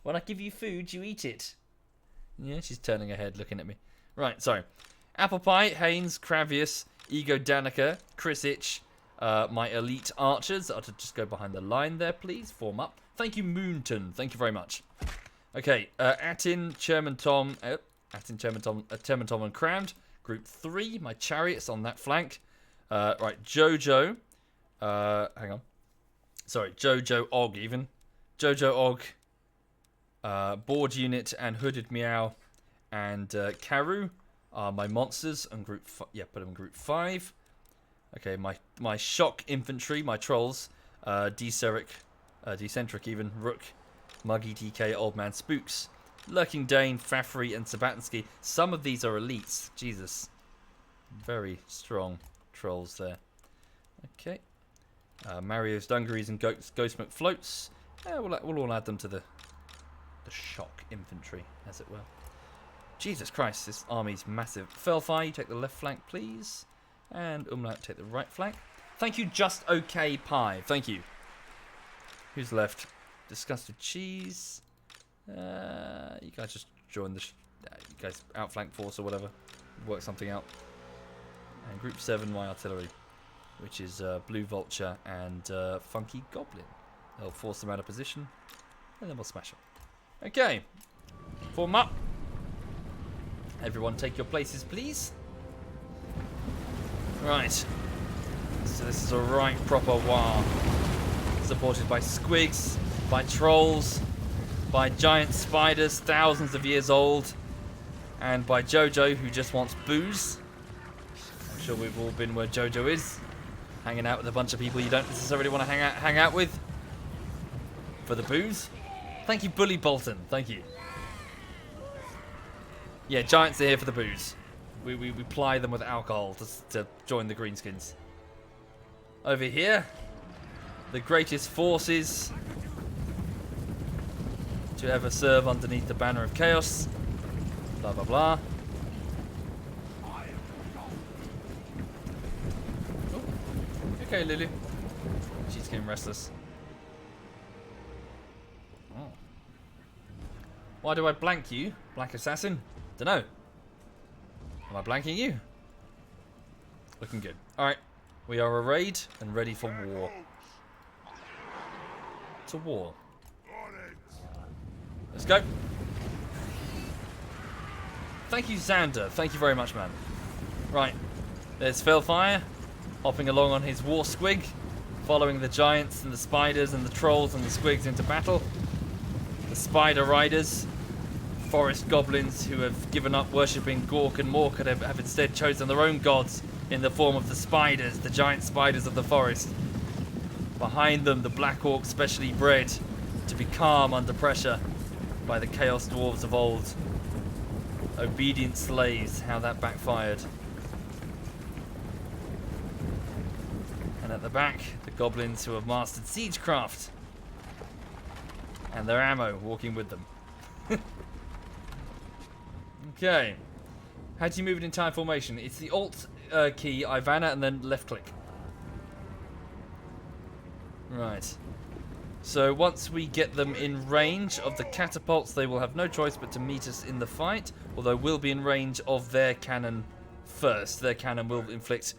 When I give you food, you eat it. Yeah, she's turning her head, looking at me. Right, sorry. Apple Pie, Haynes, Cravius, Ego Danica, Chris Itch, my elite archers are to just go behind the line there, please. Form up. Thank you, Moonton. Thank you very much. Okay, Atin, Chairman Tom, Chairman Tom and Crammed. Group 3, my chariots on that flank. Right, Jojo. Hang on. Sorry, Jojo Og even. Jojo Og. Board Unit and Hooded Meow and Karu are my monsters and group put them in group 5. Okay, my shock infantry, my trolls, Decentric even, Rook, Muggy TK, Old Man Spooks, Lurking Dane, Fafry, and Sabatsky. Some of these are elites. Jesus. Very strong trolls there. Okay. Mario's Dungarees and Ghost McFloats. We'll all add them to the shock infantry, as it were. Jesus Christ, this army's massive. Felfire, you take the left flank, please. And Umlaut, take the right flank. Thank you, Just Okay Pie. Thank you. Who's left? Disgusted Cheese. You guys just join the... you guys outflank force or whatever. Work something out. And Group 7, my artillery. Which is Blue Vulture and Funky Goblin. They'll force them out of position. And then we'll smash them. Okay. Form up. Everyone take your places, please. Right. So this is a right proper war. Supported by squigs, by trolls, by giant spiders thousands of years old, and by Jojo who just wants booze. I'm sure we've all been where Jojo is. Hanging out with a bunch of people you don't necessarily want to hang out with. For the booze. Thank you, Bully Bolton. Thank you. Yeah, giants are here for the booze. We ply them with alcohol to join the greenskins. Over here, the greatest forces to ever serve underneath the banner of chaos. Blah, blah, blah. Oh. Okay, Lily. She's getting restless. Oh. Why do I blank you, Black Assassin? Dunno. Am I blanking you? Looking good. Alright. We are arrayed and ready for war. To war. Let's go. Thank you, Xander. Thank you very much, man. Right. There's Felfire, hopping along on his war squig, following the giants and the spiders and the trolls and the squigs into battle. The spider riders, forest goblins who have given up worshipping Gork and Mork and have instead chosen their own gods in the form of the spiders, the giant spiders of the forest. Behind them, the Black Orc specially bred to be calm under pressure by the Chaos Dwarves of old. Obedient slaves, how that backfired. And at the back, the goblins who have mastered siegecraft. And their ammo walking with them. Okay. How do you move it in time formation? It's the Alt key, Ivana, and then left click. Right. So once we get them in range of the catapults, they will have no choice but to meet us in the fight, although we'll be in range of their cannon first. Their cannon will inflict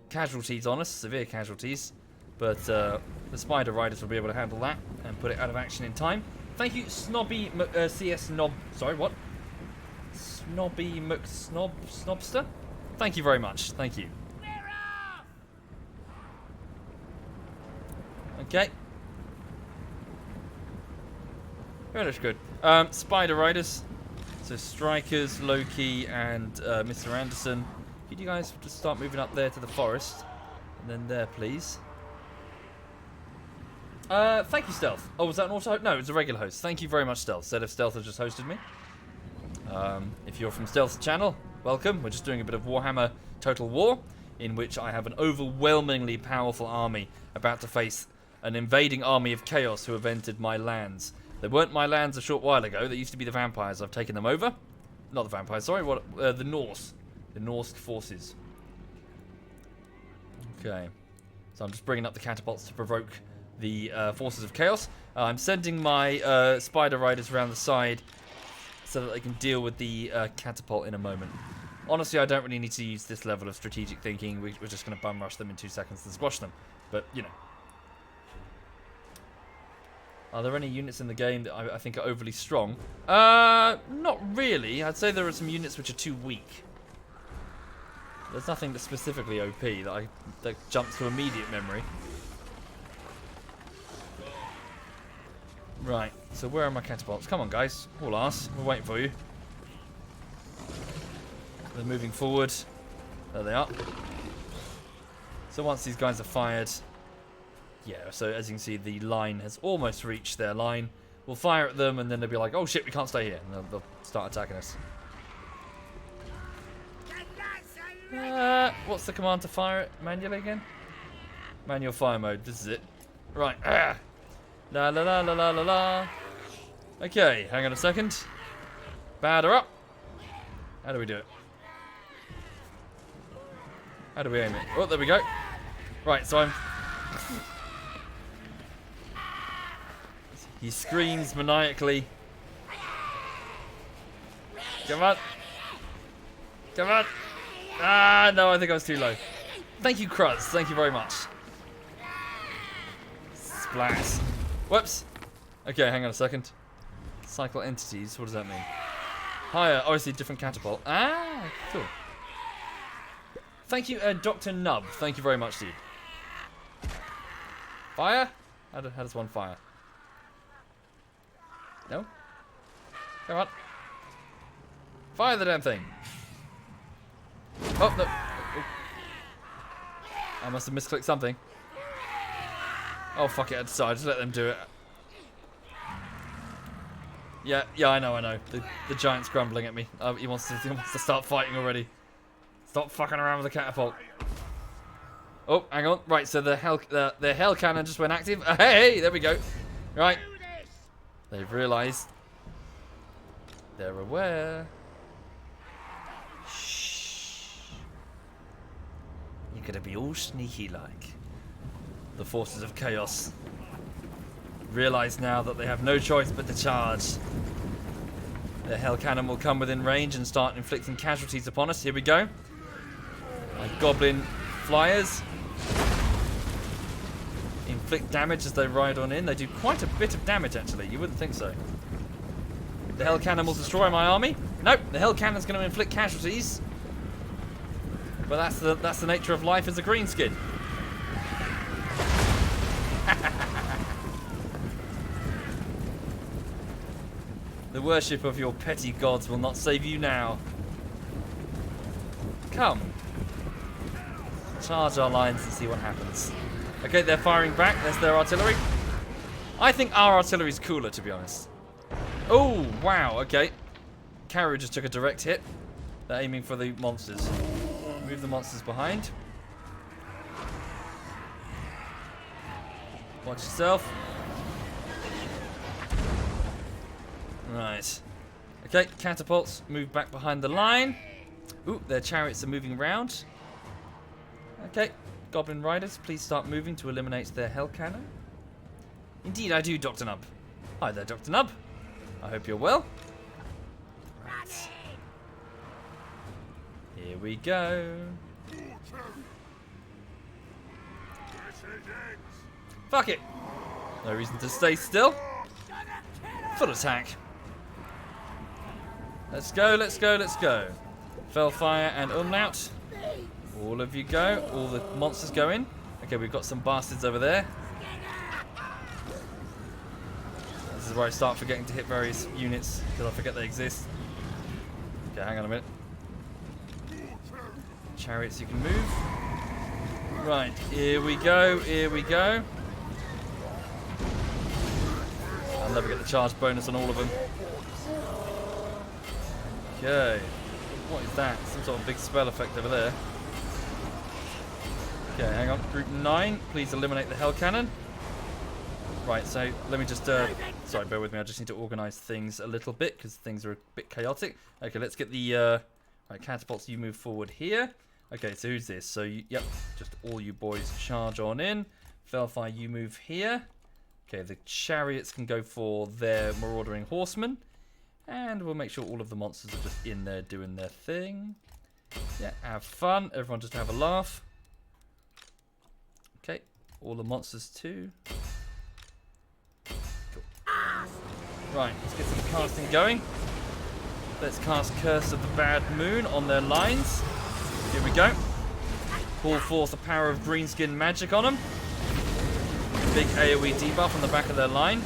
casualties on us, severe casualties, but the Spider Riders will be able to handle that and put it out of action in time. Thank you, Snobby CS Snob. Sorry, what? Snobby Snobster? Thank you very much. Thank you. Okay. Very much good. Spider Riders. So Strikers, Loki, and Mr. Anderson. Could you guys just start moving up there to the forest? And then there, please. Thank you, Stealth. Oh, was that an auto? No, it was a regular host. Thank you very much, Stealth. Instead of Stealth has just hosted me. If you're from Stealth's channel, welcome. We're just doing a bit of Warhammer Total War, in which I have an overwhelmingly powerful army about to face an invading army of chaos who have entered my lands. They weren't my lands a short while ago. They used to be the vampires. I've taken them over. Not the vampires, sorry. The Norse. The Norse forces. Okay. So I'm just bringing up the catapults to provoke the forces of chaos. I'm sending my Spider Riders around the side so that they can deal with the catapult in a moment. Honestly, I don't really need to use this level of strategic thinking. We're just going to bum rush them in 2 seconds and squash them. But, you know. Are there any units in the game that I think are overly strong? Not really. I'd say there are some units which are too weak. There's nothing that's specifically OP that jumps to immediate memory. Right, so where are my catapults? Come on, guys. All arse. We're waiting for you. They're moving forward. There they are. So once these guys are fired... Yeah, so as you can see, the line has almost reached their line. We'll fire at them, and then they'll be like, oh shit, we can't stay here. And they'll start attacking us. What's the command to fire it manually again? Manual fire mode. This is it. Right. La la la la la la la. Okay, hang on a second. Batter up. How do we do it? How do we aim it? Oh, there we go. Right, so I'm... He screams maniacally. Come on. Come on. Ah, no, I think I was too low. Thank you, Cruz. Thank you very much. Splash. Whoops. Okay, hang on a second. Cycle entities. What does that mean? Higher. Obviously, different catapult. Ah, cool. Thank you, Dr. Nub. Thank you very much, dude. Fire? How does one fire? No? Come on. Fire the damn thing. Oh, no. Oh. I must have misclicked something. Oh, fuck it. I decided to let them do it. Yeah, I know. The giant's grumbling at me. He wants to start fighting already. Stop fucking around with the catapult. Oh, hang on. Right, so the hell cannon just went active. Hey, there we go. Right. They've realised. They're aware. Shh. You're gonna be all sneaky like. The forces of chaos realise now that they have no choice but to charge. The hell cannon will come within range and start inflicting casualties upon us. Here we go. My goblin flyers inflict damage as they ride on in. They do quite a bit of damage, actually. You wouldn't think so. The hell cannon will destroy my army. Nope, the hell cannon's going to inflict casualties. But that's the nature of life as a greenskin. The worship of your petty gods will not save you now. Come. Charge our lines and see what happens. Okay, they're firing back. There's their artillery. I think our artillery's cooler, to be honest. Oh, wow, okay. Carrier just took a direct hit. They're aiming for the monsters. Move the monsters behind. Watch yourself. Right. Okay, catapults move back behind the line. Ooh, their chariots are moving around. Okay, goblin riders, please start moving to eliminate their hell cannon. Indeed I do, Dr. Nub. Hi there, Dr. Nub. I hope you're well. Right. Here we go. Fuck it. No reason to stay still. Full attack. Let's go, let's go, let's go. Fellfire and Umlaut. All of you go. All the monsters go in. Okay, we've got some bastards over there. This is where I start forgetting to hit various units because I forget they exist. Okay, hang on a minute. Chariots, you can move. Right, here we go, here we go. I'll never get the charge bonus on all of them. Okay. What is that? Some sort of big spell effect over there. Okay, hang on. Group 9, please eliminate the hell cannon. Right, so let me just... sorry, bear with me. I just need to organise things a little bit because things are a bit chaotic. Okay, let's get the... right, catapults, you move forward here. Okay, so who's this? So, yep, just all you boys charge on in. Fellfire, you move here. Okay, the chariots can go for their maraudering horsemen. And we'll make sure all of the monsters are just in there doing their thing. Yeah, have fun. Everyone just have a laugh. Okay, all the monsters too. Cool. Right, let's get some casting going. Let's cast Curse of the Bad Moon on their lines. Here we go. Call forth the power of greenskin magic on them. Big AoE debuff on the back of their line.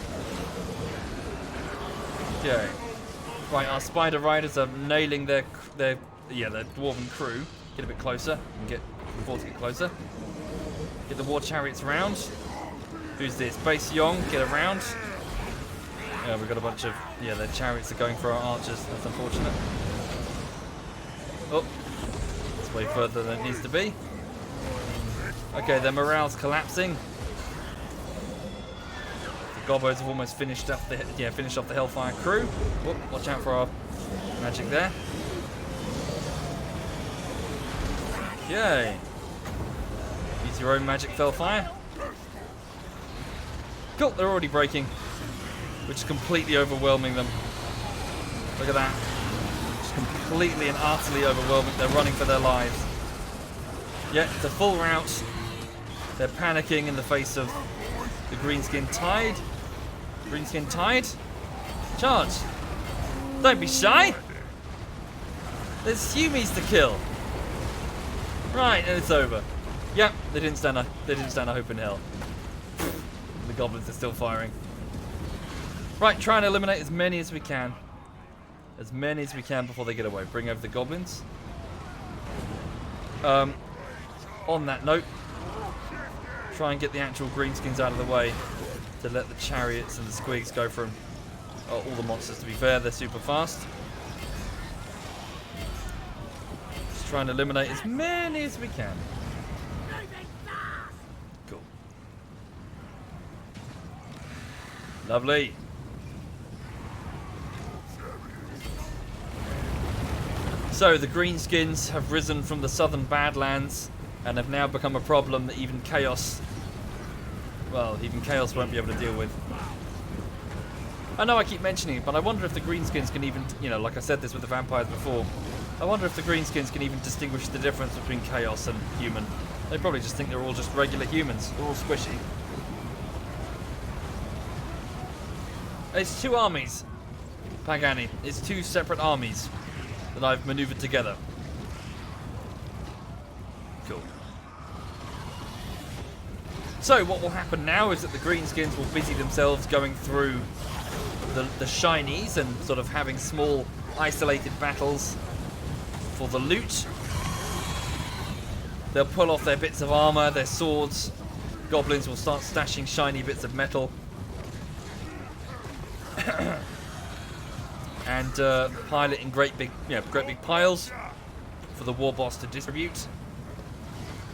Okay. Right, our spider riders are nailing their dwarven crew. Get a bit closer. Get forward to get closer. Get the war chariots round. Who's this? Base Yong, get around. We've got a bunch of... Yeah, their chariots are going for our archers. That's unfortunate. Oh. It's way further than it needs to be. Okay, their morale's collapsing. The gobos have almost finished off the Hellfire crew. Whoop, watch out for our magic there. Yay. Use your own magic, Hellfire. Cool, they're already breaking, which is completely overwhelming them. Look at that. Just completely and utterly overwhelming. They're running for their lives. Yeah, it's a full rout. They're panicking in the face of the Greenskin Tide. Greenskin Tide. Charge. Don't be shy. There's Humies to kill. Right, and it's over. Yep, they didn't stand a hope in hell. The goblins are still firing. Right, try and eliminate as many as we can. As many as we can before they get away. Bring over the goblins. On that note, try and get the actual greenskins out of the way to let the chariots and the squigs go from all the monsters. To be fair, they're super fast. Just try and eliminate as many as we can. Cool. Lovely. So the greenskins have risen from the southern Badlands and have now become a problem that even Chaos won't be able to deal with. I know I keep mentioning it, but I wonder if the greenskins can even, like I said this with the vampires before, I wonder if the greenskins can even distinguish the difference between Chaos and human. They probably just think they're all just regular humans. They're all squishy. It's two armies, Pagani. It's two separate armies that I've maneuvered together. Cool. So what will happen now is that the greenskins will busy themselves going through the shinies and sort of having small isolated battles for the loot. They'll pull off their bits of armor, their swords. Goblins will start stashing shiny bits of metal. And pile it in great big piles for the war boss to distribute.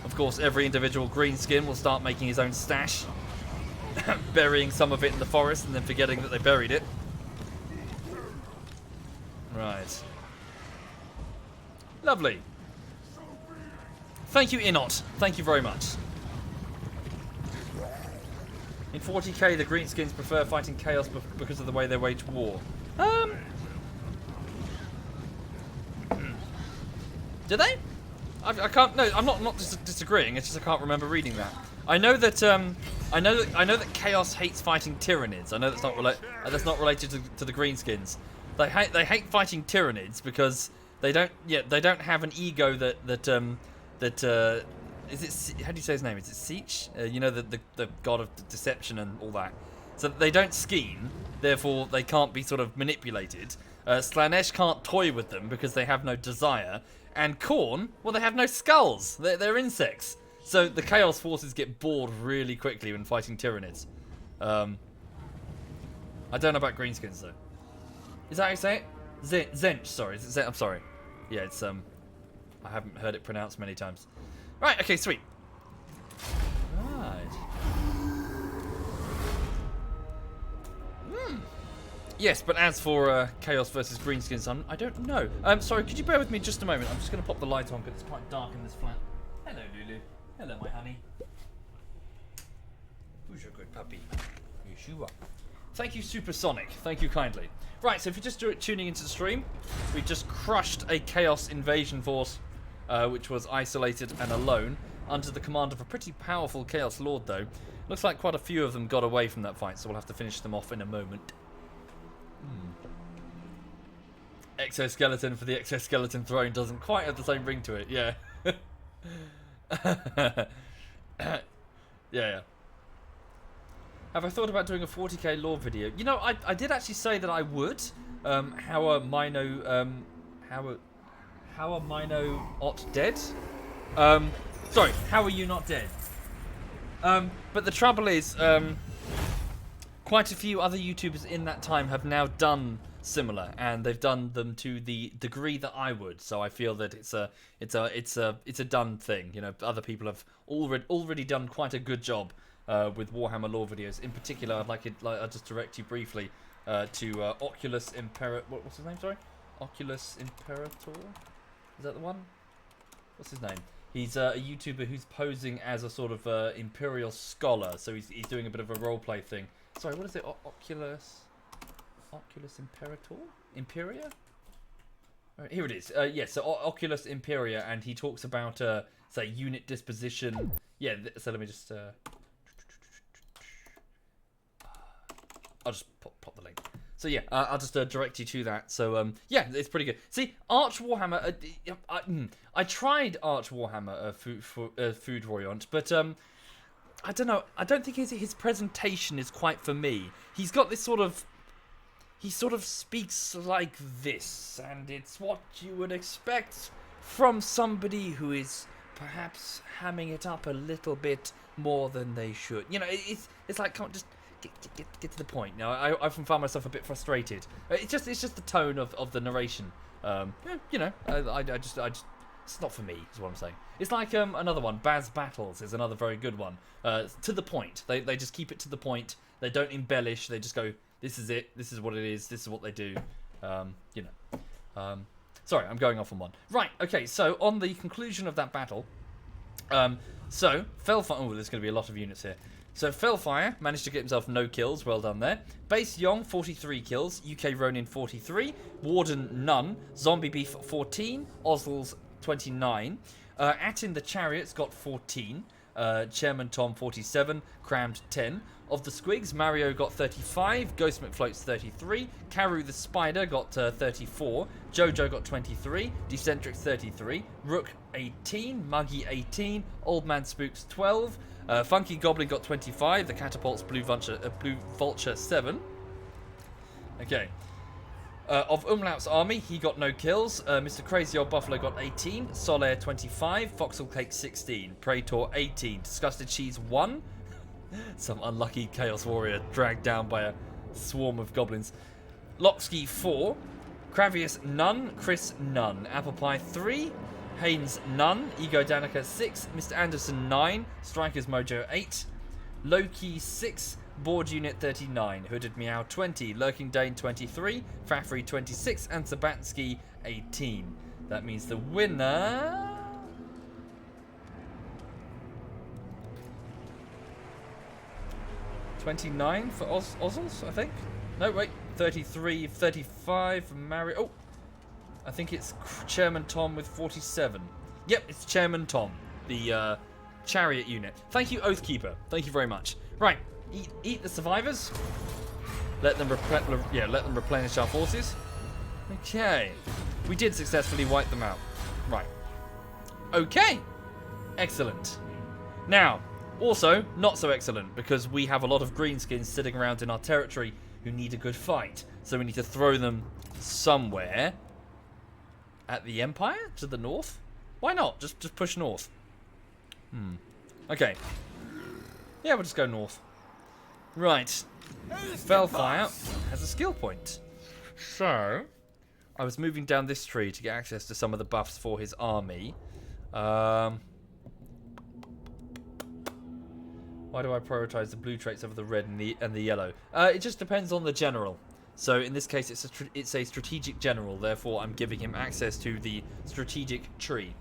Of course, every individual greenskin will start making his own stash, burying some of it in the forest and then forgetting that they buried it. Right. Lovely. Thank you, Inot. Thank you very much. In 40k, the greenskins prefer fighting Chaos because of the way they wage war. Do they? I can't. No, I'm not disagreeing. It's just I can't remember reading that. I know that Chaos hates fighting Tyranids. I know that's not related to the greenskins. They hate fighting Tyranids because they don't have an ego that is it, how do you say his name? Is it Siege? The god of deception and all that. So they don't scheme, therefore they can't be sort of manipulated. Slanesh can't toy with them because they have no desire. And Khorne, well, they have no skulls. They're insects. So the Chaos forces get bored really quickly when fighting Tyranids. I don't know about greenskins though. Is that how you say it? Zench, sorry. I'm sorry. Yeah, it's I haven't heard it pronounced many times. Right, okay, sweet. Right. Yes, but as for Chaos versus greenskins, I don't know. Sorry, could you bear with me just a moment? I'm just going to pop the light on because it's quite dark in this flat. Hello, Lulu. Hello, my honey. Who's your good puppy? Yes, you are. Thank you, Supersonic. Thank you kindly. Right, so if you're just tuning into the stream, we just crushed a Chaos invasion force, which was isolated and alone, under the command of a pretty powerful Chaos Lord, though. Looks like quite a few of them got away from that fight, so we'll have to finish them off in a moment. Exoskeleton for the exoskeleton throne doesn't quite have the same ring to it, yeah. Yeah. Have I thought about doing a 40k lore video? You know, I did actually say that I would. How are Mino Ot dead? Sorry, how are you not dead? But the trouble is, quite a few other YouTubers in that time have now done similar, and they've done them to the degree that I would. So I feel that it's a done thing. You know, other people have already done quite a good job with Warhammer lore videos. In particular, I'll just direct you briefly to Oculus Imperator. What's his name? Sorry, Oculus Imperator. Is that the one? What's his name? He's a YouTuber who's posing as a sort of Imperial scholar. So he's doing a bit of a roleplay thing. Sorry, what is it? Oculus Imperator? Imperia? Here it is. Yeah, so Oculus Imperia, and he talks about, say, unit disposition. Yeah, so let me just... I'll just pop the link. So yeah, I'll just direct you to that. So yeah, it's pretty good. See, Arch Warhammer. I tried Arch Warhammer Food Voyant, but I don't know. I don't think his presentation is quite for me. He's got this sort of. He sort of speaks like this, and it's what you would expect from somebody who is perhaps hamming it up a little bit more than they should. You know, it's like, come on, just. Get to the point. Now, I often find myself a bit frustrated. It's just the tone of the narration. Yeah, you know, I just it's not for me. Is what I'm saying. It's like another one. Baz Battles is another very good one. To the point. They just keep it to the point. They don't embellish. They just go, this is it. This is what it is. This is what they do. You know. Sorry, I'm going off on one. Right. Okay. So on the conclusion of that battle, so Fellfire. Oh, there's going to be a lot of units here. So Fellfire managed to get himself no kills, well done there. Base Yong, 43 kills. UK Ronin, 43. Warden, none. Zombie Beef, 14. Oswald's, 29. Atin the Chariots got 14. Chairman Tom, 47. Crammed, 10. Of the Squigs, Mario got 35. Ghost McFloats, 33. Karu the Spider got 34. Jojo got 23. Decentrix, 33. Rook, 18. Muggy, 18. Old Man Spooks, 12. Funky Goblin got 25. The Catapults, Blue Vulture 7. Okay. Of Umlaut's army, he got no kills. Mr. Crazy Old Buffalo got 18. Solaire 25. Foxhole Cake 16. Praetor 18. Disgusted Cheese 1. Some unlucky Chaos Warrior dragged down by a swarm of goblins. Locksky 4. Cravius none. Chris none. Apple Pie 3. Haynes none. Ego Danica 6. Mr. Anderson 9. Strikers Mojo 8. Loki 6. Board Unit 39. Hooded Meow 20. Lurking Dane 23. Fafry 26. And Sabatsky 18. That means the winner... 29 for Ozzles, I think. No, wait. 33, 35 for Mario. Oh! I think it's Chairman Tom with 47. Yep, it's Chairman Tom, the chariot unit. Thank you, Oathkeeper. Thank you very much. Right, eat the survivors. Let them replenish our forces. Okay, we did successfully wipe them out. Right. Okay, excellent. Now, also not so excellent because we have a lot of greenskins sitting around in our territory who need a good fight. So we need to throw them somewhere. At the Empire? To the north? Why not? Just push north. Okay. Yeah, we'll just go north. Right. Fellfire has a skill point. So, I was moving down this tree to get access to some of the buffs for his army. Why do I prioritize the blue traits over the red and the yellow? It just depends on the general. So in this case, it's a strategic general. Therefore, I'm giving him access to the strategic tree.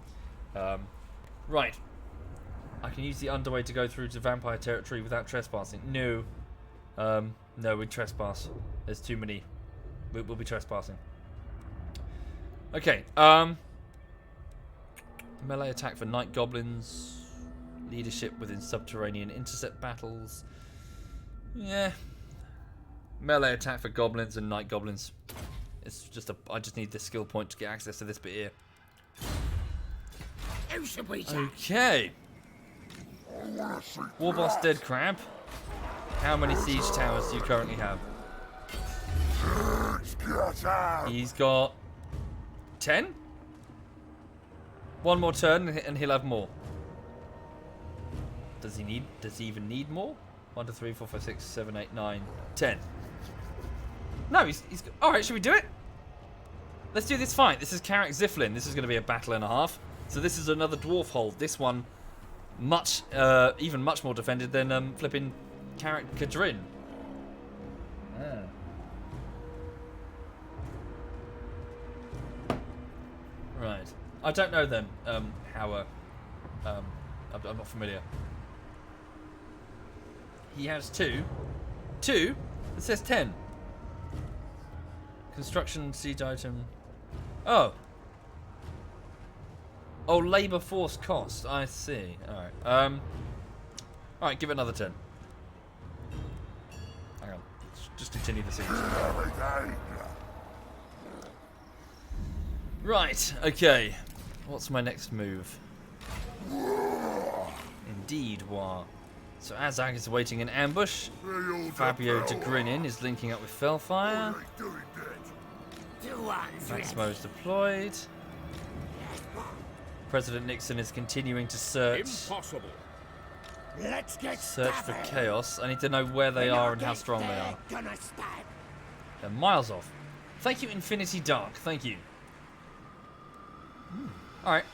Right. I can use the underway to go through to vampire territory without trespassing. No. No, we'd trespass. There's too many. We'll be trespassing. Okay. Melee attack for night goblins. Leadership within subterranean intercept battles. Yeah. Melee attack for goblins and night goblins. It's just I just need this skill point to get access to this bit here. Okay. Warboss Dead Crab. How many siege towers do you currently have? He's got 10. One more turn and he'll have more. Does he even need more? 1, 2, 3, 4, 5, 6, 7, 8, 9, 10. No, he's alright, should we do it? Let's do this fight. This is Carrick Ziflin. This is going to be a battle and a half. So this is another dwarf hold. This one even much more defended than flipping Carrick Kadrin. Right. I don't know them, how I'm not familiar. He has 2. 2? It says 10. Construction siege item. Oh. Oh, labour force cost. I see. Alright. Alright, give it another 10. Hang on. Let's just continue the siege. Right, okay. What's my next move? Indeed, War. So Azag is waiting in ambush. Fabio de Grinin is linking up with Fellfire. Maximo is deployed. President Nixon is continuing to search. Impossible. Let's get Search for chaos. I need to know where they are and how strong they are. They're miles off. Thank you, Infinity Dark. Thank you. Alright.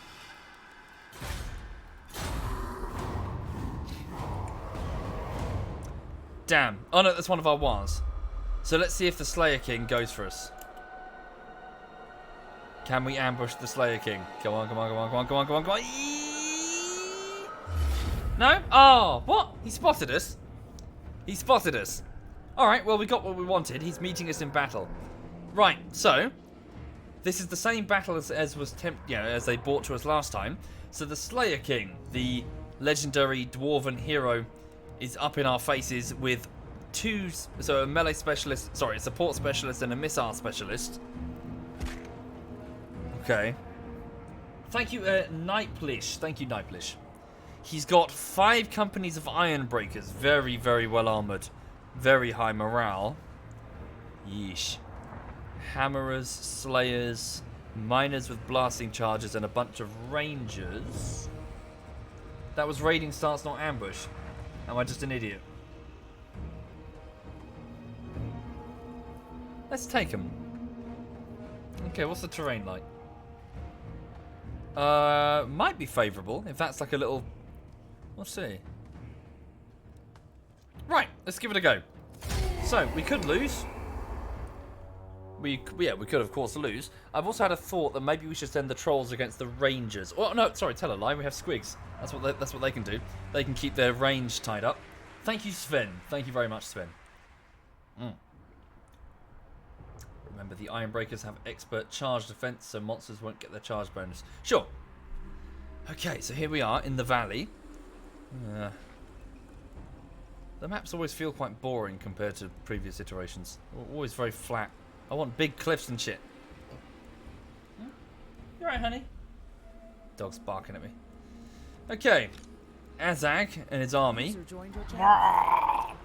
Damn. Oh no, that's one of our wars. So let's see if the Slayer King goes for us. Can we ambush the Slayer King? Come on, come on, come on, come on, come on, come on, come on. No? Oh, what? He spotted us. He spotted us. Alright, well, we got what we wanted. He's meeting us in battle. Right, so this is the same battle as was as they brought to us last time. So the Slayer King, the legendary dwarven hero, is up in our faces with a melee specialist, sorry, a support specialist and a missile specialist. Okay. Thank you, Nightblish. Thank you, Nightblish. He's got 5 companies of iron breakers, very, very well armored, very high morale. Yeesh. Hammerers, slayers, miners with blasting charges, and a bunch of rangers. That was raiding stance, not ambush. Am I just an idiot? Let's take him. Okay, what's the terrain like? Might be favourable, if that's like a little... We'll see. Right, let's give it a go. So, we could lose. We could of course lose. I've also had a thought that maybe we should send the trolls against the rangers. Oh no, sorry, tell a lie. We have squigs. That's what they can do. They can keep their range tied up. Thank you, Sven. Thank you very much, Sven. Remember, the Iron Breakers have expert charge defense, so monsters won't get their charge bonus. Sure. Okay, so here we are in the valley. The maps always feel quite boring compared to previous iterations. Always very flat. I want big cliffs and shit. You alright, honey? Dog's barking at me. Okay. Azag and his army.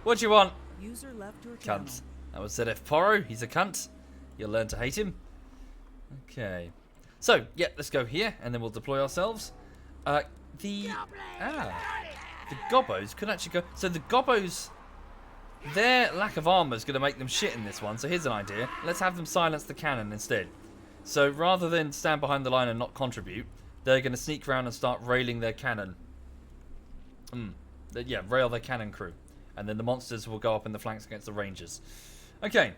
What do you want? User left your channel. Cunt. That was ZF Poro. He's a cunt. You'll learn to hate him. Okay. So, yeah, let's go here, and then we'll deploy ourselves. The Gobbos could actually go... So the Gobbos... Their lack of armor is going to make them shit in this one, so here's an idea. Let's have them silence the cannon instead. So rather than stand behind the line and not contribute, they're going to sneak around and start railing their cannon. Yeah, rail their cannon crew. And then the monsters will go up in the flanks against the rangers. Okay.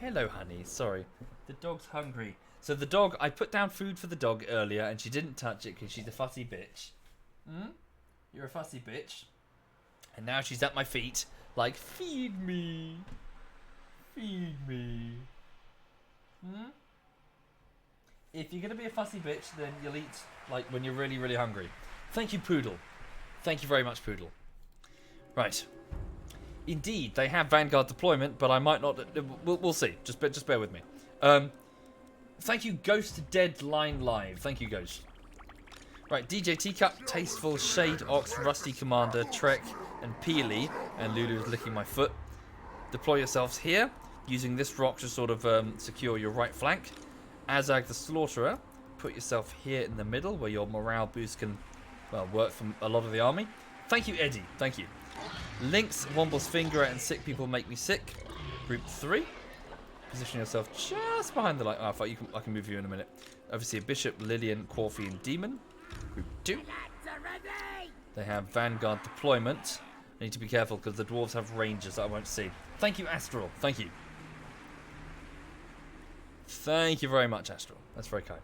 Hello, honey. Sorry. The dog's hungry. So the dog... I put down food for the dog earlier, and she didn't touch it because she's a fussy bitch. You're a fussy bitch. And now she's at my feet. Like, feed me. Feed me. If you're going to be a fussy bitch, then you'll eat, like, when you're really, really hungry. Thank you, Poodle. Thank you very much, Poodle. Right. Indeed, they have Vanguard deployment, but I might not... We'll see. Just bear with me. Thank you, Ghost Dead Line Live. Thank you, Ghost. Right, DJ Teacup, Tasteful, Shade, Ox, Rusty Commander, Trek, and Peely, and Lulu's licking my foot. Deploy yourselves here, using this rock to sort of secure your right flank. Azag the Slaughterer, put yourself here in the middle, where your morale boost can, well, work from a lot of the army. Thank you, Eddie. Thank you. Links, Womble's finger out and sick people make me sick. Group 3. Position yourself just behind the light. Oh, I can move you in a minute. Obviously, a Bishop, Lillian, Corfi, and Demon. Group 2. They have Vanguard deployment. I need to be careful because the dwarves have rangers that I won't see. Thank you, Astral. Thank you. Thank you very much, Astral. That's very kind.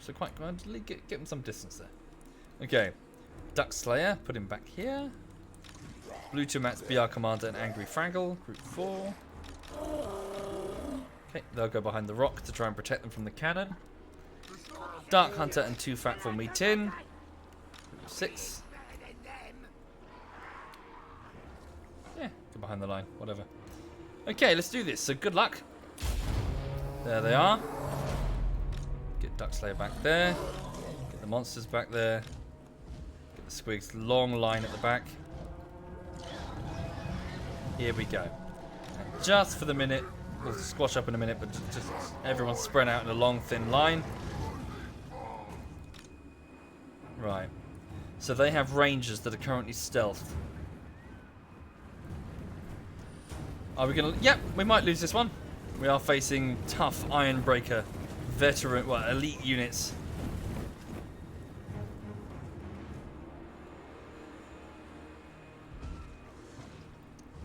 So quite get him some distance there. Okay. Duck Slayer, put him back here. Blue Tomat's BR Commander and Angry Fraggle. Group 4. Okay, they'll go behind the rock to try and protect them from the cannon. Dark Hunter and 2 Fat will meet in. Group 6. Yeah, go behind the line, whatever. Okay, let's do this. So good luck. There they are. Get Duck Slayer back there. Get the monsters back there. Get the squigs long line at the back. Here we go. And just for the minute, we'll squash up in a minute, but just everyone spread out in a long, thin line. Right. So they have rangers that are currently stealthed. Are we gonna? Yep, we might lose this one. We are facing tough Ironbreaker veteran, well, elite units.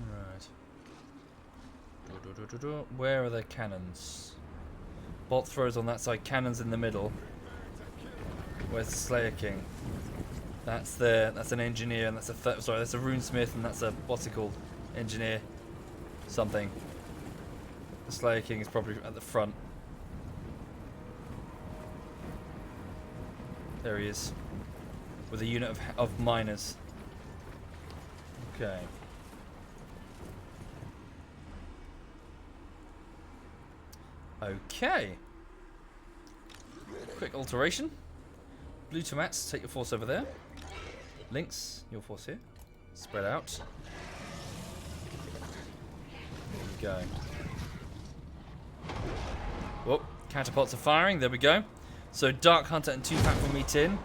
Right. Where are their cannons? Bolt throws on that side, cannons in the middle. Where's the Slayer King? That's an engineer, and that's a that's a runesmith, and that's a what's it called? Engineer. Something. The Slayer King is probably at the front. There he is. With a unit of miners. Okay. Okay. Quick alteration. Blue Tomats, take your force over there. Lynx, your force here. Spread out. There we go. Whoop. Catapults are firing. There we go. So Dark Hunter and 2 Fat will meet in.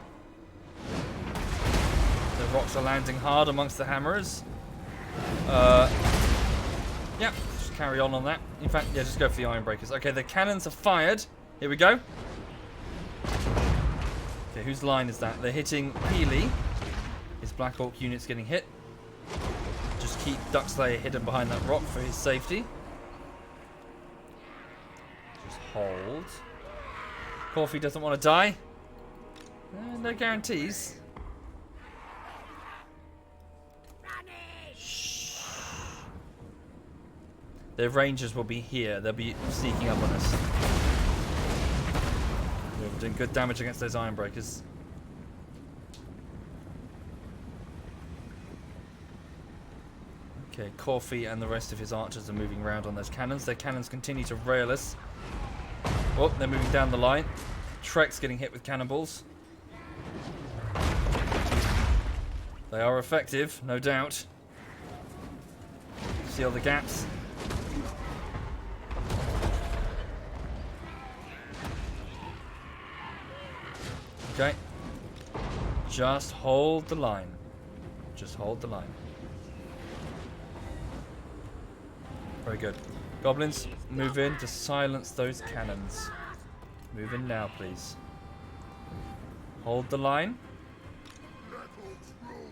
The rocks are landing hard amongst the hammerers. Yeah, just carry on that. In fact, yeah, just go for the Ironbreakers. Okay, the cannons are fired. Here we go. Okay, whose line is that? They're hitting Healy. His Black Hawk unit's getting hit. Just keep Duckslayer hidden behind that rock for his safety. Just hold. Corfi doesn't want to die. No guarantees. Shh. Their rangers will be here. They'll be sneaking up on us. We're doing good damage against those Ironbreakers. Okay, Corfi and the rest of his archers are moving around on those cannons. Their cannons continue to rail us. Oh, they're moving down the line. Trek's getting hit with cannonballs. They are effective, no doubt. See all the gaps? Okay. Just hold the line. Just hold the line. Very good. Goblins, move in to silence those cannons. Move in now, please. Hold the line.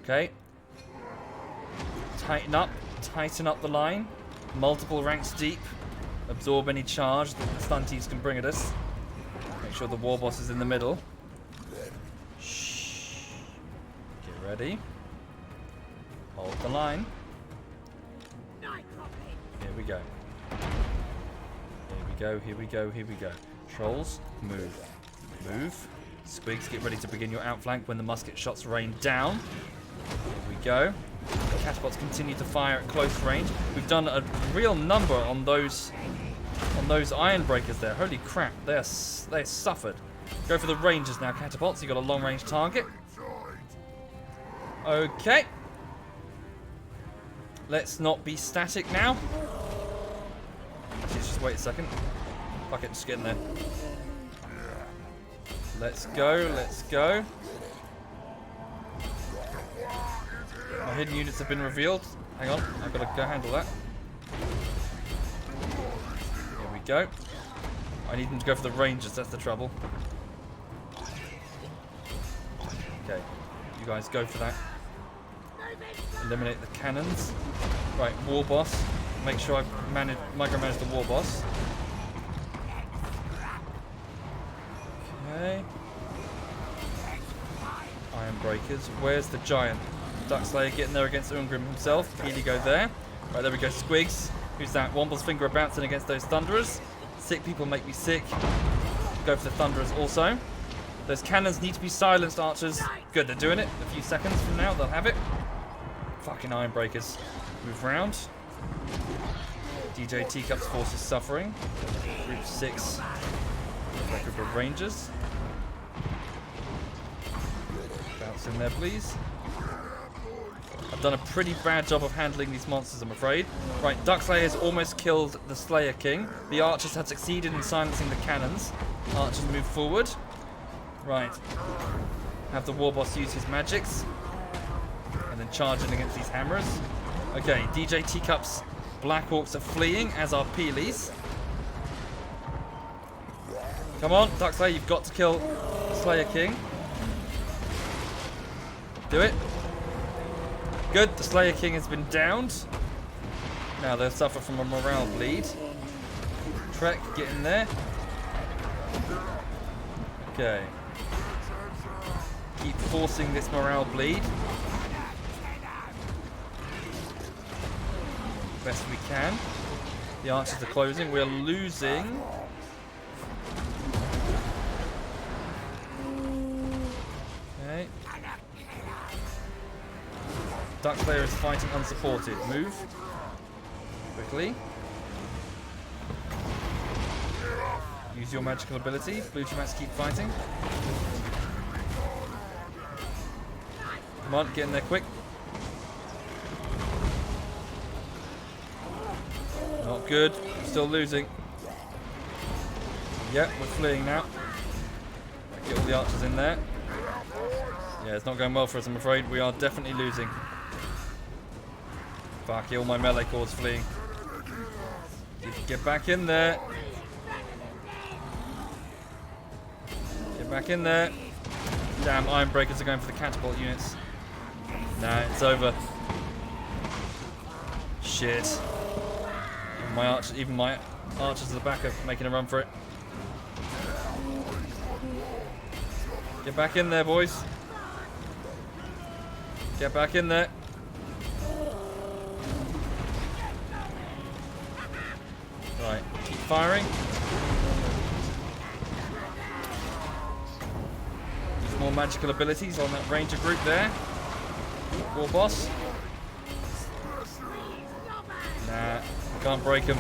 Okay. Tighten up the line. Multiple ranks deep. Absorb any charge that the stunties can bring at us. Make sure the war boss is in the middle. Shh. Get ready. Hold the line. Here we go. Here we go. Trolls, move. Move. Squigs, get ready to begin your outflank when the musket shots rain down. Here we go. The catapults continue to fire at close range. We've done a real number on those Ironbreakers there. Holy crap, they suffered. Go for the rangers now, catapults. You've got a long range target. Okay. Let's not be static now. Let's just wait a second. Fuck it, just get in there. Let's go. My hidden units have been revealed. Hang on, I've got to go handle that. Here we go. I need them to go for the Rangers, that's the trouble. Okay, you guys go for that. Eliminate the cannons. Right, War Boss. Make sure I micromanage the War Boss. Okay. Iron Breakers. Where's the giant? Duckslayer getting there against Ungrim himself. Healy go there. Right, there we go. Squigs. Who's that? Womble's finger bouncing against those Thunderers. Sick people make me sick. Go for the Thunderers also. Those cannons need to be silenced, archers. Good, they're doing it. A few seconds from now, they'll have it. Fucking Iron Breakers. Move round. DJ Teacup's force is suffering. Group 6. That group of Rangers. Bounce in there, please. I've done a pretty bad job of handling these monsters, I'm afraid. Right, Duckslayer has almost killed the Slayer King. The archers had succeeded in silencing the cannons. Archers move forward. Right. Have the War Boss use his magics. And then charge in against these hammers. Okay, DJ Teacup's Black Orcs are fleeing, as are Peelies. Come on, Duckslayer, you've got to kill Slayer King. Do it. Good, the Slayer King has been downed. Now they'll suffer from a morale bleed. Trek, get in there. Okay. Keep forcing this morale bleed. Best we can. The archers are closing. We're losing. Okay. Duckslayer is fighting unsupported. Move. Quickly. Use your magical ability. Blue Mats keep fighting. Come on, get in there quick. Not good. Still losing. Yep, we're fleeing now. Get all the archers in there. Yeah, it's not going well for us, I'm afraid. We are definitely losing. Fuck, all my melee corps fleeing. Get back in there. Get back in there. Damn, Iron Breakers are going for the catapult units. Nah, it's over. Shit. Even my archers at the back are making a run for it. Get back in there, boys. Get back in there. Right, keep firing. Use more magical abilities on that ranger group there. War Boss. Nah. Can't break him.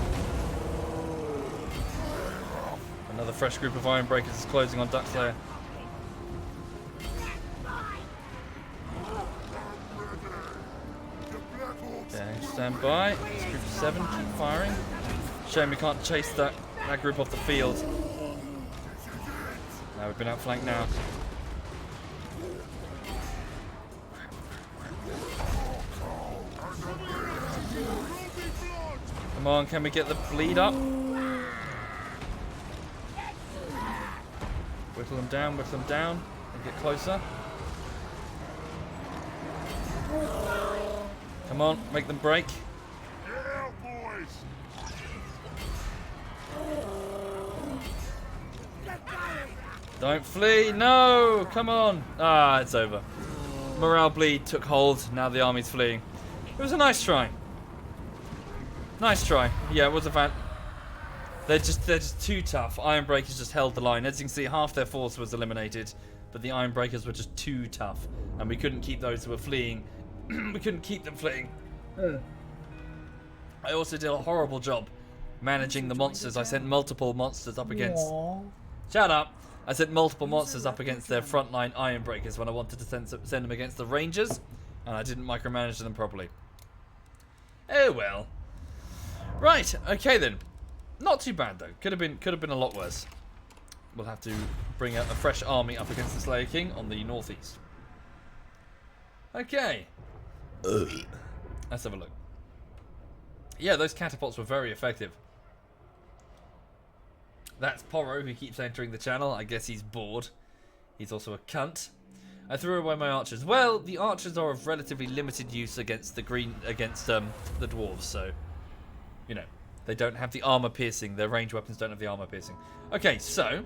Another fresh group of Iron Breakers is closing on Duckslayer. Okay, stand by. It's group 7, keep firing. Shame we can't chase that group off the field. Now we've been outflanked now. Come on, can we get the bleed up? Whittle them down, and get closer. Come on, make them break. Don't flee, no! Come on! Ah, it's over. Morale bleed took hold, now the army's fleeing. It was a nice try. Nice try. Yeah, it was a fan. They're just too tough. Iron Breakers just held the line. As you can see, half their force was eliminated, but the Iron Breakers were just too tough, and we couldn't keep those who were fleeing. We couldn't keep them fleeing. I also did a horrible job managing the monsters. I sent multiple monsters up against. Shut up! I sent multiple monsters up against their frontline Iron Breakers when I wanted to send them against the Rangers, and I didn't micromanage them properly. Oh well. Right, okay then. Not too bad though. Could have been a lot worse. We'll have to bring a fresh army up against the Slayer King on the northeast. Okay. Let's have a look. Yeah, those catapults were very effective. That's Porro, who keeps entering the channel. I guess he's bored. He's also a cunt. I threw away my archers. Well, the archers are of relatively limited use against the the dwarves, so you know, they don't have the armor piercing. Their ranged weapons don't have the armor piercing. Okay, so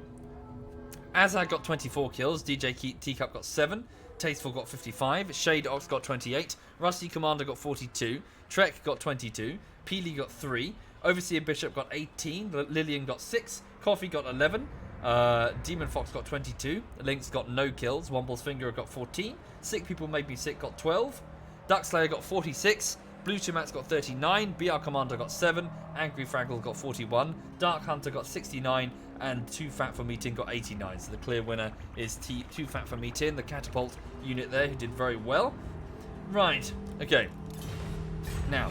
Azag got 24 kills, DJ Teacup got 7, Tasteful got 55, Shade Ox got 28, Rusty Commander got 42, Trek got 22, Peely got 3, Overseer Bishop got 18, Lillian got 6, Coffee got 11, Demon Fox got 22, Lynx got no kills, Womble's Finger got 14, Sick People Made Me Sick got 12, Duckslayer got 46, Blue Chimats got 39, BR Commander got 7, Angry Fraggle got 41, Dark Hunter got 69, and Too Fat for Me Tin got 89. So the clear winner is Too Fat for Me Tin, the catapult unit there, who did very well. Right, okay. Now,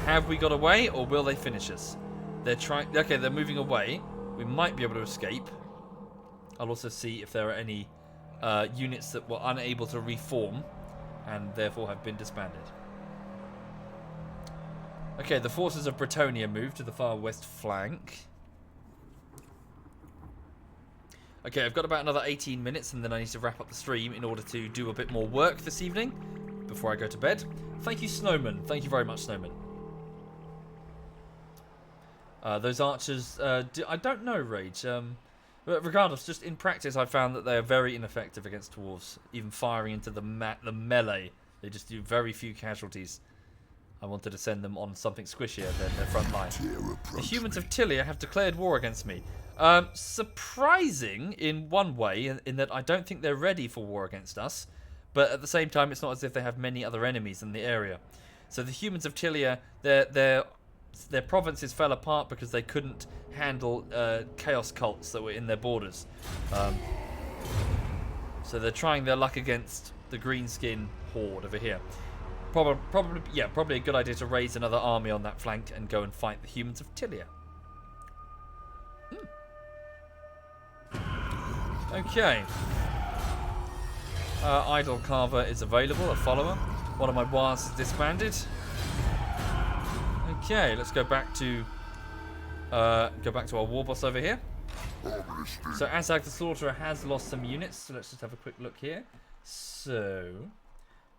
have we got away, or will they finish us? They're trying. Okay, they're moving away. We might be able to escape. I'll also see if there are any units that were unable to reform and therefore have been disbanded. Okay, the forces of Bretonia moved to the far west flank. Okay, I've got about another 18 minutes and then I need to wrap up the stream in order to do a bit more work this evening before I go to bed. Thank you, Snowman. Thank you very much, Snowman. Those archers, I don't know, Rage. But regardless, just in practice, I found that they are very ineffective against dwarves. Even firing into the melee, they just do very few casualties. I wanted to send them on something squishier than their front line. The humans of Tilia have declared war against me. Surprising in one way, in that I don't think they're ready for war against us. But at the same time, it's not as if they have many other enemies in the area. So the humans of Tilia, their provinces fell apart because they couldn't handle chaos cults that were in their borders. So they're trying their luck against the greenskin horde over here. Probably a good idea to raise another army on that flank and go and fight the humans of Tilia. Okay. Idol Carver is available, a follower. One of my wars is disbanded. Okay, let's go back to our war boss over here. So Azag the Slaughterer has lost some units, so let's just have a quick look here. So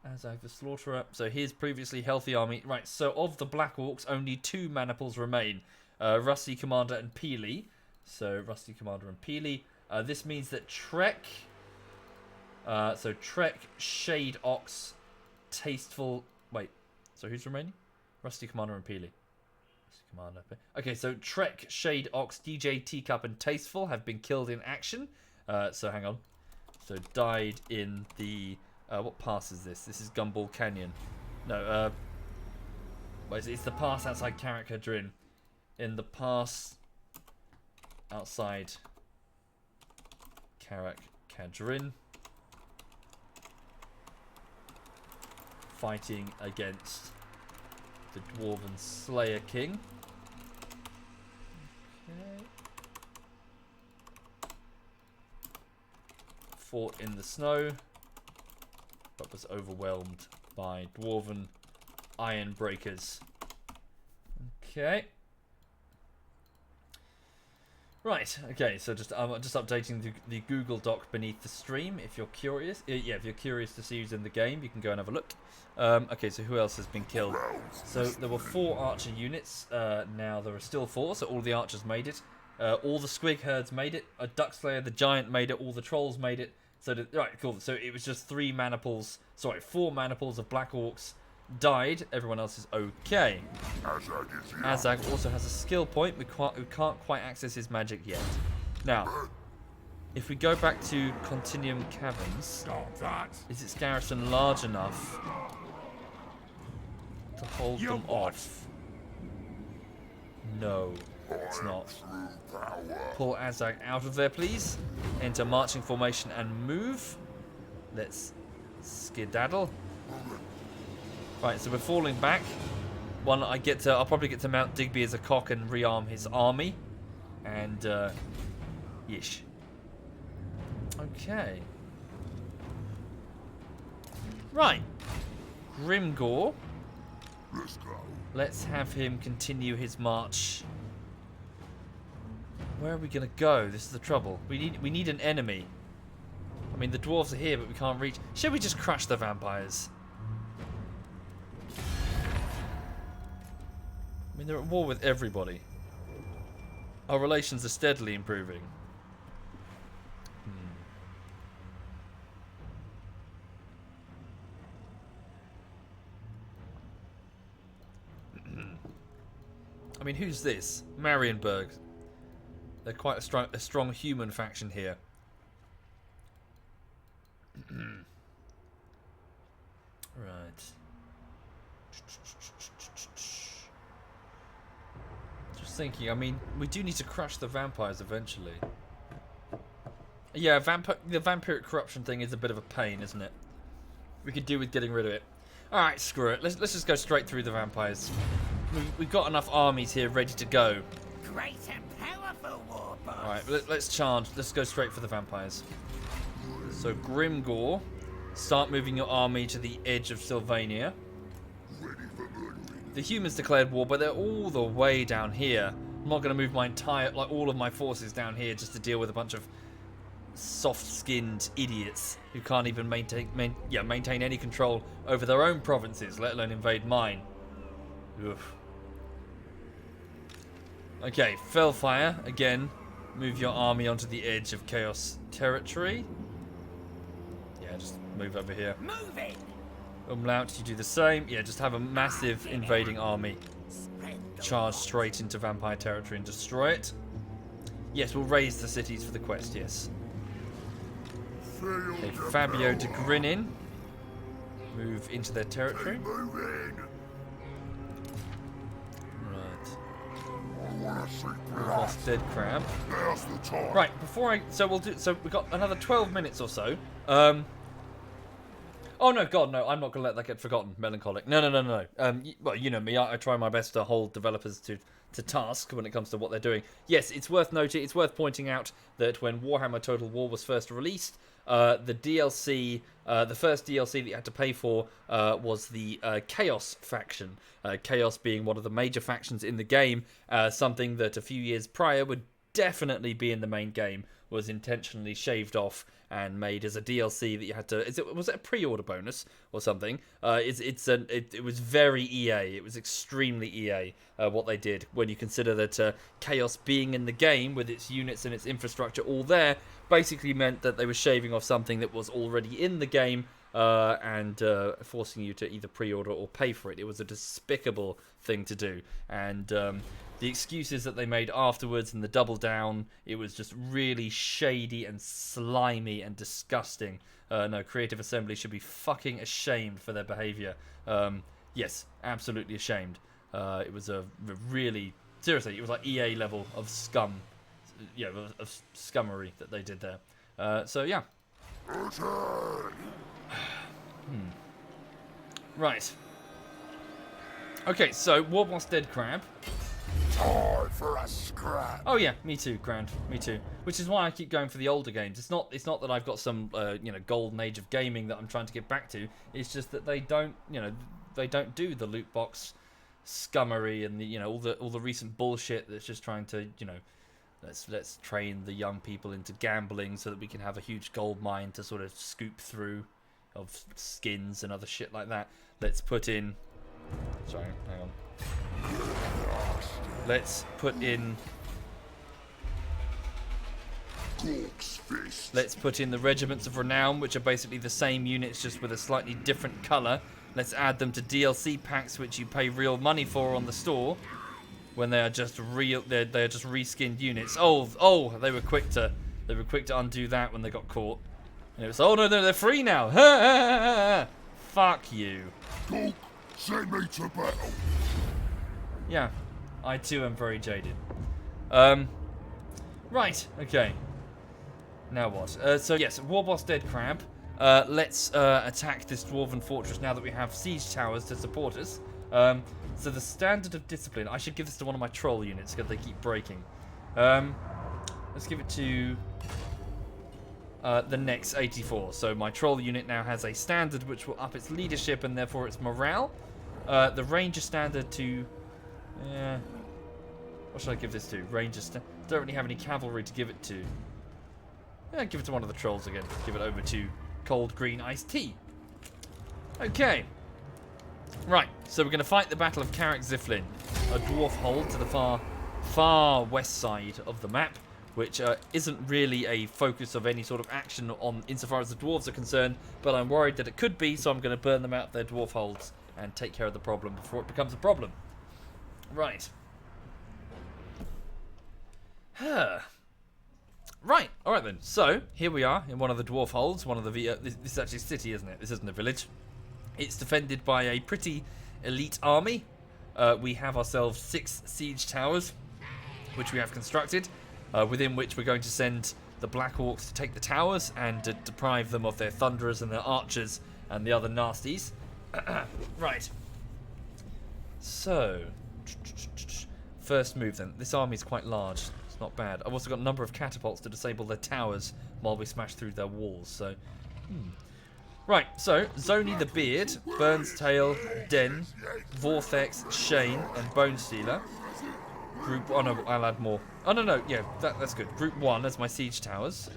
Azag the Slaughterer, so his previously healthy army, right, so of the Black Orcs, only 2 maniples remain. Rusty Commander and Peely. So Rusty Commander and Peely. This means that Trek, Shade Ox, Tasteful, wait, so who's remaining? Rusty Commander and Peely. Commander. Okay, so Trek, Shade Ox, DJ Teacup, and Tasteful have been killed in action. So hang on. So died in the what pass is this? This is Gumball Canyon. No, it's the pass outside Karak Kadrin. In the pass outside Karak Kadrin, fighting against the Dwarven Slayer King. Okay. Fought in the snow, but was overwhelmed by Dwarven Iron Breakers. Okay. Right, okay, so I'm just updating the Google Doc beneath the stream if you're curious. Yeah, if you're curious to see who's in the game, you can go and have a look. Okay, so who else has been killed? So there were 4 archer units, now there are still 4, so all the archers made it. All the squig herds made it, a Duckslayer, the giant made it, all the trolls made it. So, right, cool, so it was just 4 maniples of Black Orcs died, everyone else is okay. Azag also has a skill point. We can't quite access his magic yet. Now, if we go back to Continuum Caverns, is its garrison large enough to hold them off? No, it's not. Pull Azag out of there, please. Enter marching formation and move. Let's skedaddle. Right, so we're falling back. I'll probably get to mount Digby as a cock and rearm his army. And, yeesh. Okay. Right. Grimgore. Let's go. Let's have him continue his march. Where are we gonna go? This is the trouble. We need an enemy. I mean, the dwarves are here, but we can't reach. Should we just crush the vampires? I mean, they're at war with everybody. Our relations are steadily improving. I mean, who's this? Marienburg. They're quite a strong human faction here. Right. Just thinking, I mean, we do need to crush the vampires eventually. Yeah, the vampiric corruption thing is a bit of a pain, isn't it? We could do with getting rid of it. Alright, screw it. Let's just go straight through the vampires. We've got enough armies here ready to go. Great and powerful war boss. Alright, let's charge. Let's go straight for the vampires. So, Grimgore, start moving your army to the edge of Sylvania. Ready for murdering. The humans declared war, but they're all the way down here. I'm not going to move my all of my forces down here just to deal with a bunch of soft-skinned idiots who can't even maintain any control over their own provinces, let alone invade mine. Oof. Okay, Fellfire, again, move your army onto the edge of Chaos territory. Yeah, just move over here. Moving. Umlaut, you do the same. Yeah, just have a massive invading army charge straight into vampire territory and destroy it. Yes, we'll raise the cities for the quest, yes. Okay, Fabio de Grinin, move into their territory. Lost Dead Crab. Now's the time. Right, so we've got another 12 minutes or so. Oh no, God, no, I'm not gonna let that get forgotten. Melancholic. No. Well, you know me, I try my best to hold developers to task when it comes to what they're doing. Yes, it's worth noting, it's worth pointing out that when Warhammer Total War was first released, the DLC, the first DLC that you had to pay for was the Chaos faction. Chaos being one of the major factions in the game, something that a few years prior would definitely be in the main game, was intentionally shaved off and made as a DLC that you had to. Was it a pre-order bonus or something? It was very EA. It was extremely EA what they did when you consider that Chaos being in the game with its units and its infrastructure all there basically meant that they were shaving off something that was already in the game and forcing you to either pre-order or pay for it. It was a despicable thing to do, and the excuses that they made afterwards and the double down, it was just really shady and slimy and disgusting. No, Creative Assembly should be fucking ashamed for their behaviour. Yes, absolutely ashamed. It was a really, seriously, it was like EA level of scum, of scummery that they did there. So yeah. Right. Okay, so Warboss Dead Crab. Time for a scrap. Oh yeah, me too, Grand. Me too. Which is why I keep going for the older games. It's not that I've got some golden age of gaming that I'm trying to get back to. It's just that they don't do the loot box scummery and the all the recent bullshit that's just trying to let's train the young people into gambling so that we can have a huge gold mine to sort of scoop through of skins and other shit like that. Let's put in. Sorry, hang on. Let's put in. Let's put in the Regiments of Renown, which are basically the same units just with a slightly different colour. Let's add them to DLC packs, which you pay real money for on the store, when they are just they're just reskinned units. Oh, they were quick to undo that when they got caught. And it was no, they're free now. Fuck you. Talk, send me to battle. Yeah, I too am very jaded. Right, okay. Now what? So yes, Warboss Dead Crab. Let's attack this dwarven fortress now that we have siege towers to support us. So the standard of discipline. I should give this to one of my troll units because they keep breaking. Let's give it to. the next 84. So my troll unit now has a standard which will up its leadership and therefore its morale. The ranger standard to... Yeah. What should I give this to? Ranger standard. Don't really have any cavalry to give it to. Yeah, give it to one of the trolls again. Give it over to cold green iced tea. Okay. Right, so we're going to fight the Battle of Carrick Ziflin, a dwarf hold to the far west side of the map, which isn't really a focus of any sort of action on insofar as the dwarves are concerned, but I'm worried that it could be, so I'm going to burn them out their dwarf holds and take care of the problem before it becomes a problem. Right. Right, alright then. So, here we are in one of the dwarf holds, one of the... this is actually a city, isn't it? This isn't a village. It's defended by a pretty elite army. We have ourselves 6 siege towers, which we have constructed, within which we're going to send the Black Orcs to take the towers and to deprive them of their thunderers and their archers and the other nasties. Right. So, first move then. This army is quite large. It's not bad. I've also got a number of catapults to disable their towers while we smash through their walls. So, Right, so, Zoni the Beard, Burns Tail, Den, Vortex, Shane, and Bone Stealer. Group... Oh no, I'll add more. Oh no, yeah, that's good. Group 1 as my siege towers.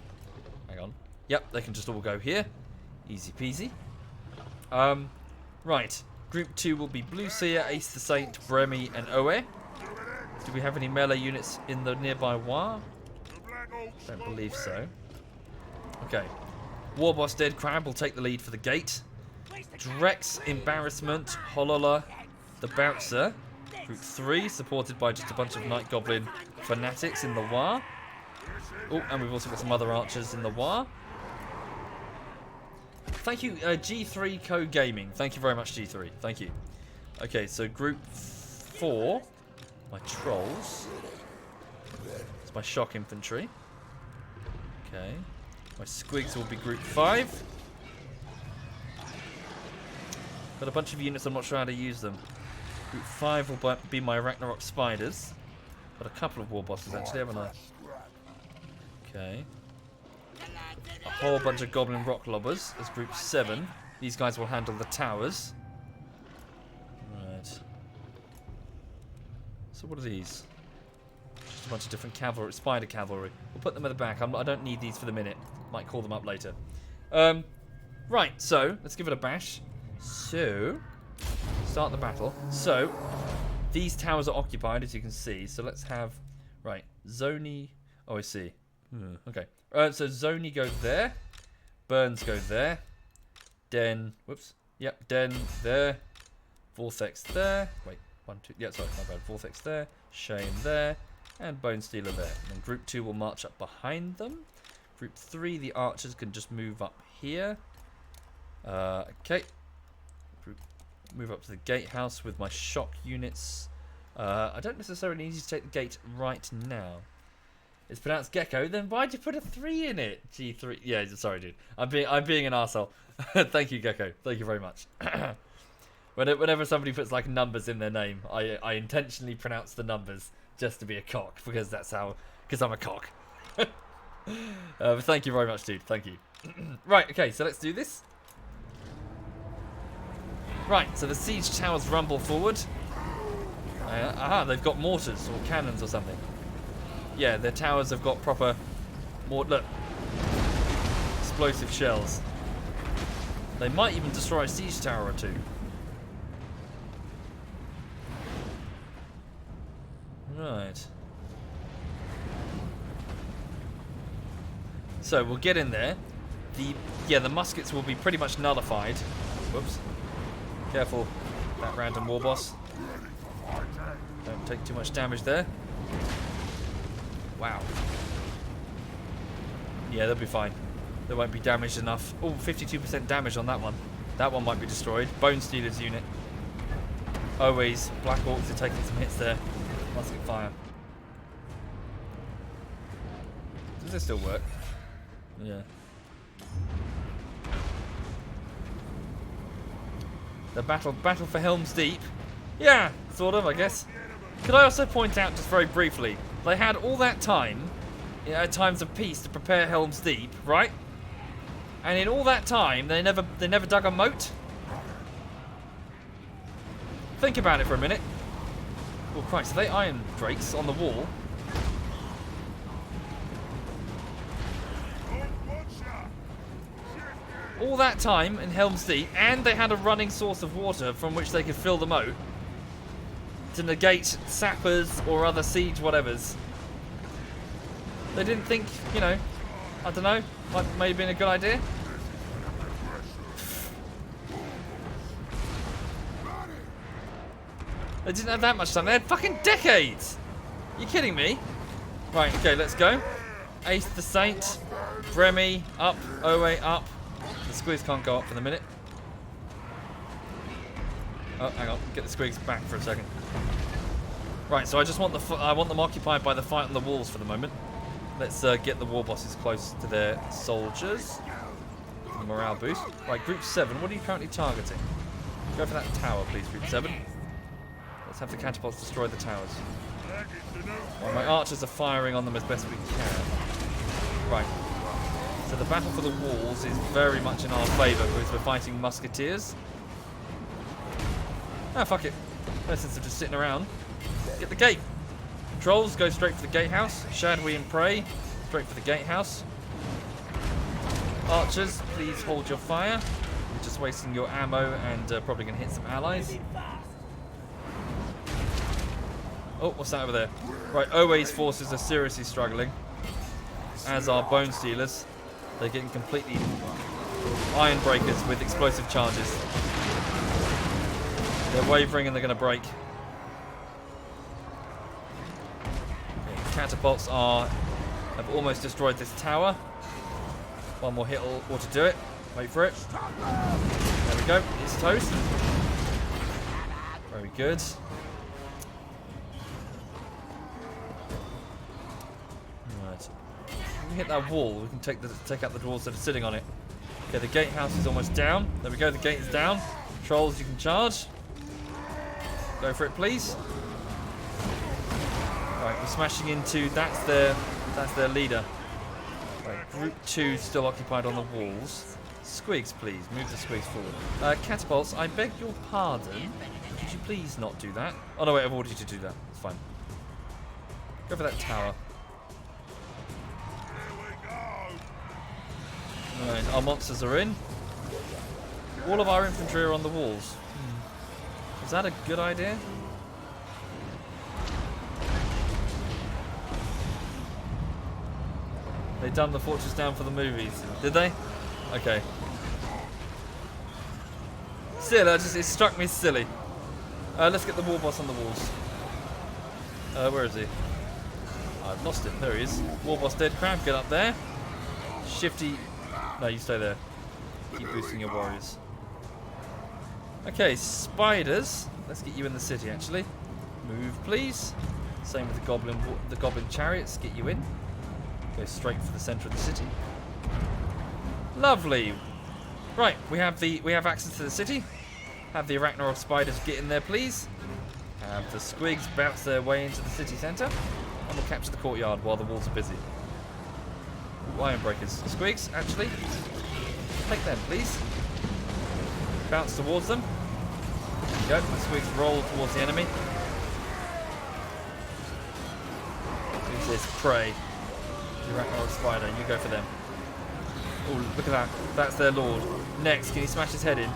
Hang on. Yep, they can just all go here. Easy peasy. Right. Group 2 will be Blue Seer, Ace the Saint, Bremy, and Oe. Do we have any melee units in the nearby War? Don't believe so. Okay. Warboss Dead Crab will take the lead for the gate. Drex, Embarrassment, Holola, the Bouncer. Group 3, supported by just a bunch of Night Goblin fanatics in the War. Oh, and we've also got some other archers in the War. Thank you, G3 Code Gaming. Thank you very much, G3. Thank you. Okay, so Group 4, my trolls. It's my shock infantry. Okay. My squigs will be Group 5. Got a bunch of units, I'm not sure how to use them. Group 5 will be my Ragnarok Spiders. Got a couple of war bosses actually, haven't I? Okay. A whole bunch of Goblin Rock Lobbers as Group 7. These guys will handle the towers. Right. So what are these? Just a bunch of different cavalry, spider cavalry. We'll put them at the back. I don't need these for the minute. Might call them up later. Right, so let's give it a bash. So, start the battle. So, these towers are occupied, as you can see. So let's have, right, Zoni. Oh, I see. Okay. So Zoni go there. Burns go there. Den. Whoops. Yep. Den there. Vortex there. Wait. 1, 2. Yeah, sorry. My bad. Vortex there. Shane there. And Bone Stealer there. And Group 2 will march up behind them. Group 3, the archers can just move up here. Okay. Move up to the gatehouse with my shock units. I don't necessarily need to take the gate right now. It's pronounced gecko. Then why'd you put a 3 in it? G3. Yeah, sorry, dude. I'm being an arsehole. Thank you, gecko. Thank you very much. Whenever somebody puts like numbers in their name, I intentionally pronounce the numbers just to be a cock because because I'm a cock. But thank you very much, dude. Thank you. Right, okay, so let's do this. Right, so the siege towers rumble forward. They've got mortars or cannons or something. Yeah, their towers have got proper look. Explosive shells. They might even destroy a siege tower or two. Right. So we'll get in there. The muskets will be pretty much nullified. Whoops. Careful, that random war boss. Don't take too much damage there. Wow. Yeah, they'll be fine. They won't be damaged enough. Oh, 52% damage on that one. That one might be destroyed. Bone Stealer's unit. Always, Black Orcs are taking some hits there. Musket fire. Does this still work? Yeah. The battle for Helm's Deep. Yeah, sort of, I guess. Could I also point out, just very briefly, they had all that time, at times of peace, to prepare Helm's Deep, right? And in all that time, they never dug a moat? Think about it for a minute. Oh Christ, are they iron drakes on the wall? All that time in Helm's Deep, and they had a running source of water from which they could fill the moat to negate sappers or other siege whatevers. They didn't think, you know, I don't know, might have been a good idea. They didn't have that much time. They had fucking decades. You kidding me? Right, okay, let's go. Ace the Saint, Bremy up, Owe up. The squigs can't go up for the minute. Oh, hang on, get the squigs back for a second. Right, so I just want I want them occupied by the fight on the walls for the moment. Let's get the war bosses close to their soldiers. The morale boost. Right, Group 7, what are you currently targeting? Go for that tower, please, Group 7. Let's have the catapults destroy the towers. Well, my archers are firing on them as best we can. Right. So the battle for the walls is very much in our favour because we're fighting musketeers. Ah, fuck it. No sense of just sitting around. Get the gate. Trolls, go straight for the gatehouse. Shadwi and Prey, straight for the gatehouse. Archers, please hold your fire. You're just wasting your ammo and probably going to hit some allies. Oh, what's that over there? Right, Owe's forces are seriously struggling. As are Bone Stealers. They're getting completely iron breakers with explosive charges. They're wavering and they're going to break. Okay, catapults have almost destroyed this tower. One more hit ought to do it. Wait for it. There we go. It's toast. Very good. Hit that wall, we can take out the dwarves that are sitting on it. Okay, the gatehouse is almost down. There we go, the gate is down. Trolls, you can charge. Go for it, please. Right, we're smashing into. That's their leader. Right, Group 2 still occupied on the walls. Squigs, please, move the squigs forward. Catapults, I beg your pardon. Could you please not do that? Oh no, wait, I've ordered you to do that. It's fine. Go for that tower. Right, our monsters are in. All of our infantry are on the walls. Is that a good idea? They dumbed the fortress down for the movies, did they? Okay. Still, it struck me as silly. Let's get the war boss on the walls. Where is he? I've lost him. There he is. War boss dead crab, get up there. Shifty. No, you stay there. Keep boosting your warriors. Okay, spiders. Let's get you in the city, actually. Move, please. Same with the goblin chariots. Get you in. Go straight for the centre of the city. Lovely. Right, we have access to the city. Have the Arachnor spiders get in there, please. Have the squigs bounce their way into the city centre, and we'll capture the courtyard while the walls are busy. Iron breakers. Squigs, actually. Take them, please. Bounce towards them. There you go. The squigs roll towards the enemy. Who's this? Prey. The Arachnor spider. You go for them. Oh, look at that. That's their lord. Next, can you smash his head in?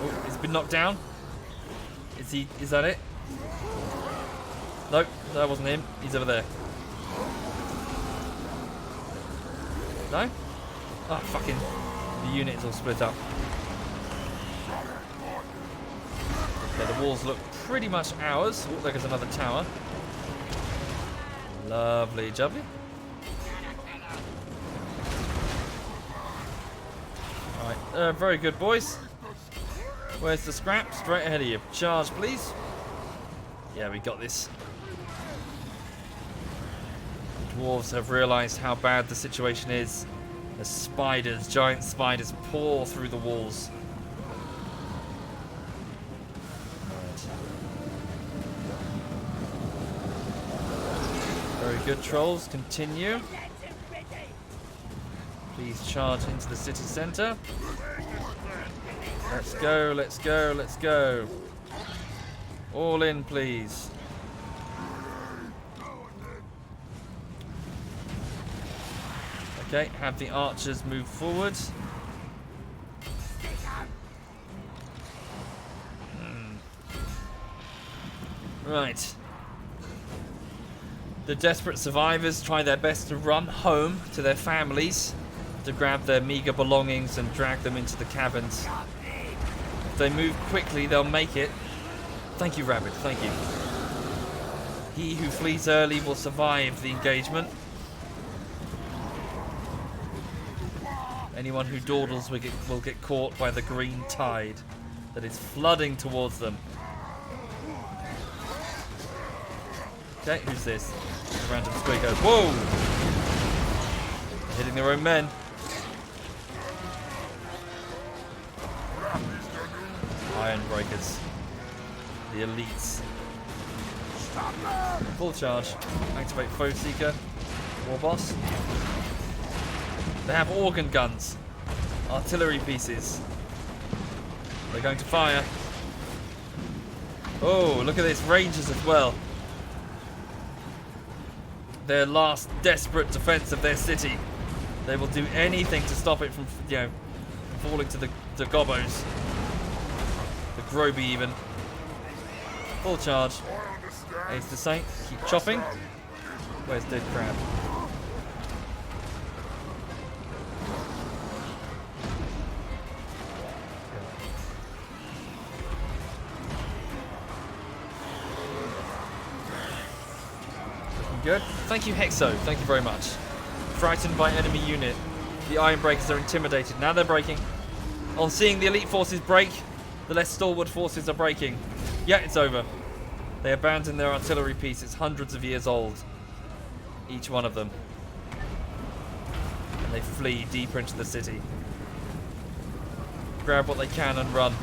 Oh, he's been knocked down. Is that it? Nope, that wasn't him. He's over there. No? Oh, fucking. The unit is all split up. Okay, the walls look pretty much ours. Oh, there goes another tower. Lovely jubbly. Alright, very good, boys. Where's the scrap? Straight ahead of you. Charge, please. Yeah, we got this. Dwarves have realised how bad the situation is. The spiders, giant spiders, pour through the walls. Right. Very good, trolls. Continue. Please charge into the city centre. Let's go, let's go, let's go. All in, please. Okay, have the archers move forward. Right. The desperate survivors try their best to run home to their families, to grab their meager belongings and drag them into the caverns. If they move quickly, they'll make it. Thank you, Rabbit, thank you. He who flees early will survive the engagement. Anyone who dawdles will get caught by the green tide that is flooding towards them. Okay, who's this? A random squiggo. Whoa! Hitting their own men. Iron breakers. The elites. Full charge. Activate Foe Seeker. War boss. They have organ guns. Artillery pieces. They're going to fire. Oh, look at this. Rangers as well. Their last desperate defense of their city. They will do anything to stop it from, falling to the gobbos. The Groby even. Full charge. Ace the Saint. Keep chopping. Where's Dead Crab? Good. Thank you, Hexo. Thank you very much. Frightened by enemy unit. The Iron Breakers are intimidated. Now they're breaking. On seeing the elite forces break, the less stalwart forces are breaking. Yeah, it's over. They abandon their artillery pieces, hundreds of years old. Each one of them. And they flee deeper into the city. Grab what they can and run.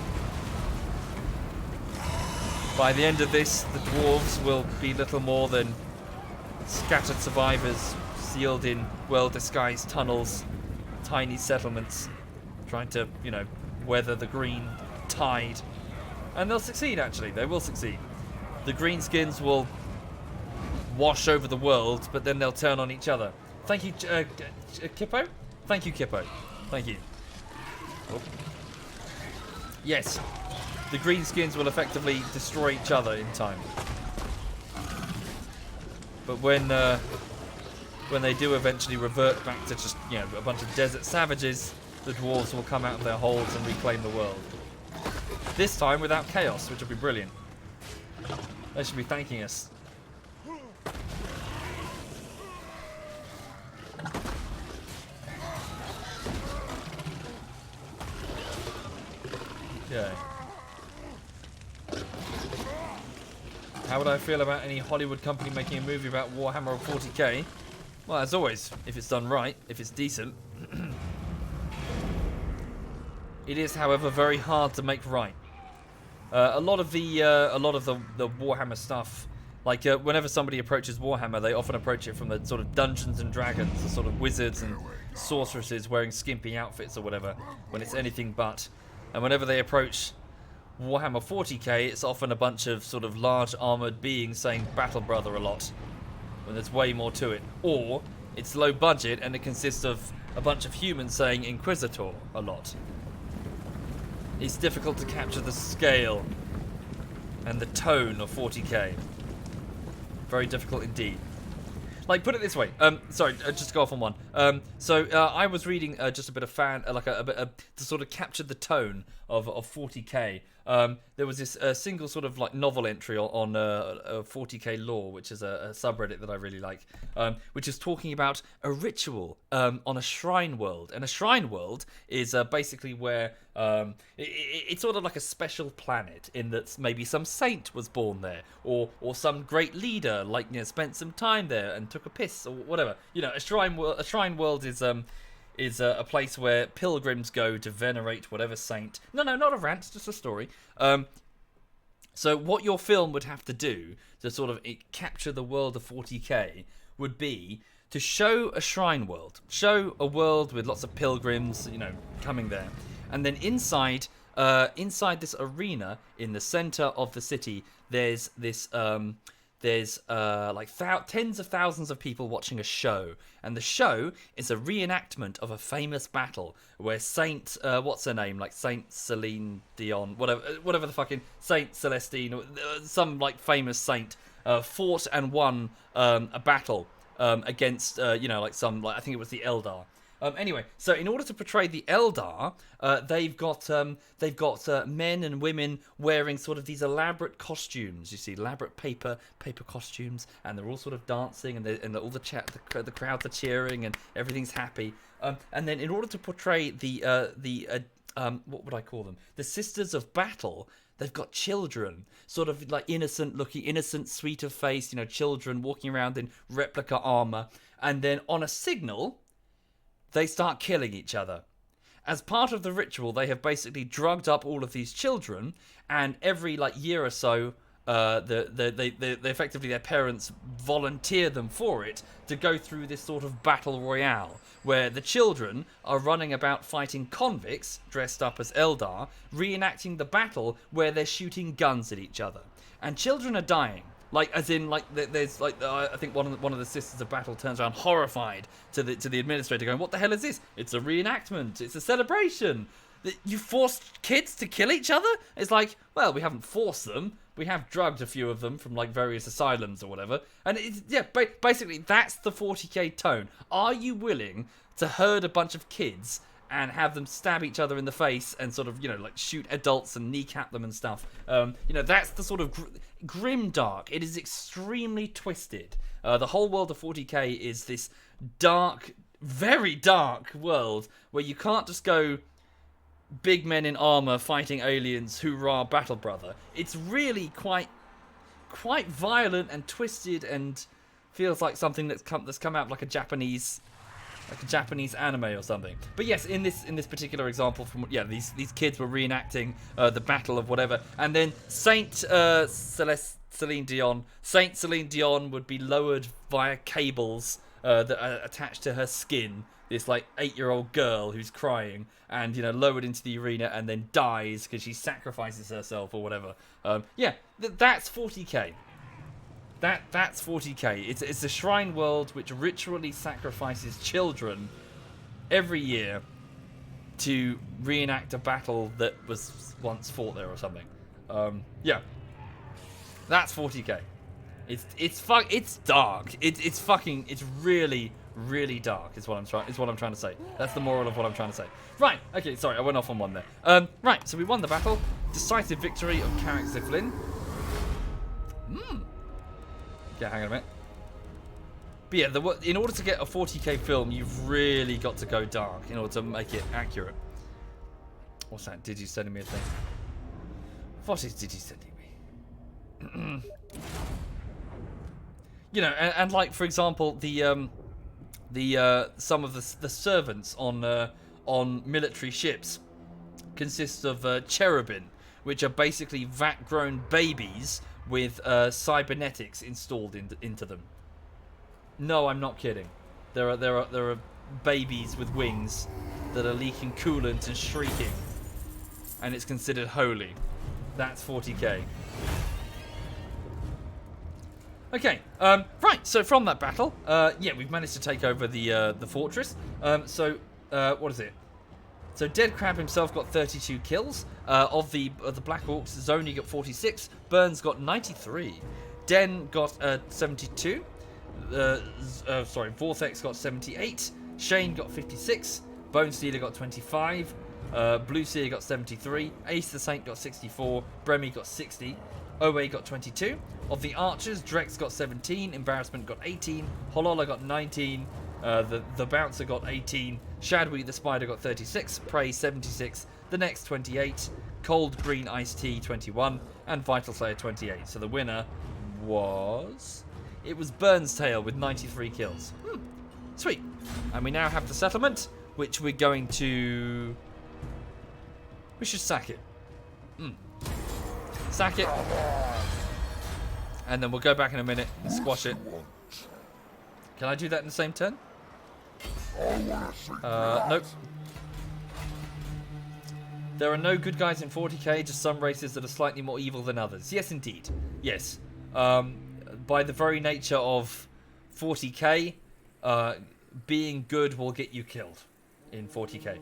By the end of this, the dwarves will be little more than scattered survivors sealed in well-disguised tunnels, tiny settlements, trying to, weather the green tide. And they'll succeed, actually. They will succeed. The greenskins will wash over the world, but then they'll turn on each other. Thank you, Kippo? Thank you, Kippo. Thank you. Oh. Yes. The greenskins will effectively destroy each other in time. But when they do eventually revert back to just, a bunch of desert savages, the dwarves will come out of their holes and reclaim the world. This time without chaos, which will be brilliant. They should be thanking us. Okay. How would I feel about any Hollywood company making a movie about Warhammer 40k? Well, as always, if it's done right, if it's decent. It is, however, very hard to make right. A lot of the Warhammer stuff, like whenever somebody approaches Warhammer, they often approach it from the sort of Dungeons and Dragons, the sort of wizards and sorceresses wearing skimpy outfits or whatever, when it's anything but. And whenever they approach Warhammer 40k, it's often a bunch of sort of large armoured beings saying Battle Brother a lot, when there's way more to it. Or it's low budget and it consists of a bunch of humans saying Inquisitor a lot. It's difficult to capture the scale and the tone of 40k. Very difficult indeed. Like, put it this way. Sorry, just to go off on one. I was reading just a bit of to sort of capture the tone of 40k. There was this single sort of like novel entry on 40k lore, which is a subreddit that I really like, which is talking about a ritual on a shrine world. And a shrine world is basically where it's sort of like a special planet in that maybe some saint was born there, or some great leader spent some time there and took a piss or whatever. A shrine world is a place where pilgrims go to venerate whatever saint. No, not a rant, just a story. So what your film would have to do to sort of capture the world of 40k would be to show a shrine world, show a world with lots of pilgrims, you know, coming there, and then inside this arena in the center of the city, there's this like tens of thousands of people watching a show, and the show is a reenactment of a famous battle where Saint what's her name, like Saint Celine Dion, whatever the fucking Saint Celestine, some like famous saint fought and won a battle against you know, like some, like I think it was the Eldar. Anyway, so in order to portray the Eldar, they've got men and women wearing sort of these elaborate costumes. You see, elaborate paper costumes, and they're all sort of dancing, and all the crowds are cheering, and everything's happy. And then in order to portray the what would I call them? The Sisters of Battle. They've got children, sort of like innocent, sweet of face, you know, children walking around in replica armor, and then on a signal, they start killing each other. As part of the ritual, they have basically drugged up all of these children, and every like year or so, they effectively, their parents volunteer them for it to go through this sort of battle royale, where the children are running about fighting convicts dressed up as Eldar, reenacting the battle where they're shooting guns at each other, and children are dying. Like, as in, like, there's, like, I think one of the Sisters of Battle turns around horrified to the administrator, going, "What the hell is this? It's a reenactment. It's a celebration. You forced kids to kill each other?" It's like, well, we haven't forced them. We have drugged a few of them from, like, various asylums or whatever. And, basically, that's the 40k tone. Are you willing to herd a bunch of kids and have them stab each other in the face and sort of, you know, like shoot adults and kneecap them and stuff? You know, that's the sort of grim dark. It is extremely twisted. The whole world of 40k is this dark, very dark world where you can't just go big men in armor fighting aliens, hoorah, battle brother. It's really quite violent and twisted, and feels like something that's come out of like a Japanese anime or something. But yes, in this particular example, from these kids were reenacting the battle of whatever, and then Saint Celine Dion would be lowered via cables that are attached to her skin. This like 8-year-old girl who's crying, and you know, lowered into the arena and then dies because she sacrifices herself or whatever. That's 40k. That's 40k. It's a shrine world which ritually sacrifices children every year to reenact a battle that was once fought there or something. That's 40k. It's dark. It's really dark. Is what I'm trying to say. That's the moral of what I'm trying to say. Right. Okay. Sorry, I went off on one there. Right. So we won the battle. Decisive victory of Carrick Ziflin. Yeah, hang on a minute. But yeah, in order to get a 40k film, you've really got to go dark in order to make it accurate. What's that? Did you send me a thing? What is did you sending me? You know, and like for example, the some of the servants on military ships consist of cherubim, which are basically vat-grown babies with cybernetics installed into them. No, I'm not kidding. There are babies with wings that are leaking coolant and shrieking, and it's considered holy. That's 40k. Okay, right. So from that battle, we've managed to take over the fortress. What is it? So Dead Crab himself got 32 kills. Of the Black Orcs, Zoni got 46. Burns got 93. Den got 72. Vortex got 78. Shane got 56. Bone Stealer got 25. Blue Seer got 73. Ace the Saint got 64. Bremy got 60. Owe got 22. Of the Archers, Drex got 17. Embarrassment got 18. Holola got 19. The Bouncer got 18. Shadwi the Spider got 36. Prey 76. The Next 28. Cold Green Iced Tea 21. And Vital Slayer 28. So the winner was... It was Burns Tail with 93 kills. Sweet. And we now have the settlement, which we're going to... We should sack it. Sack it. And then we'll go back in a minute and squash it. Can I do that in the same turn? Nope. There are no good guys in 40k, just some races that are slightly more evil than others. Yes, indeed. Yes. By the very nature of 40k, being good will get you killed in 40k.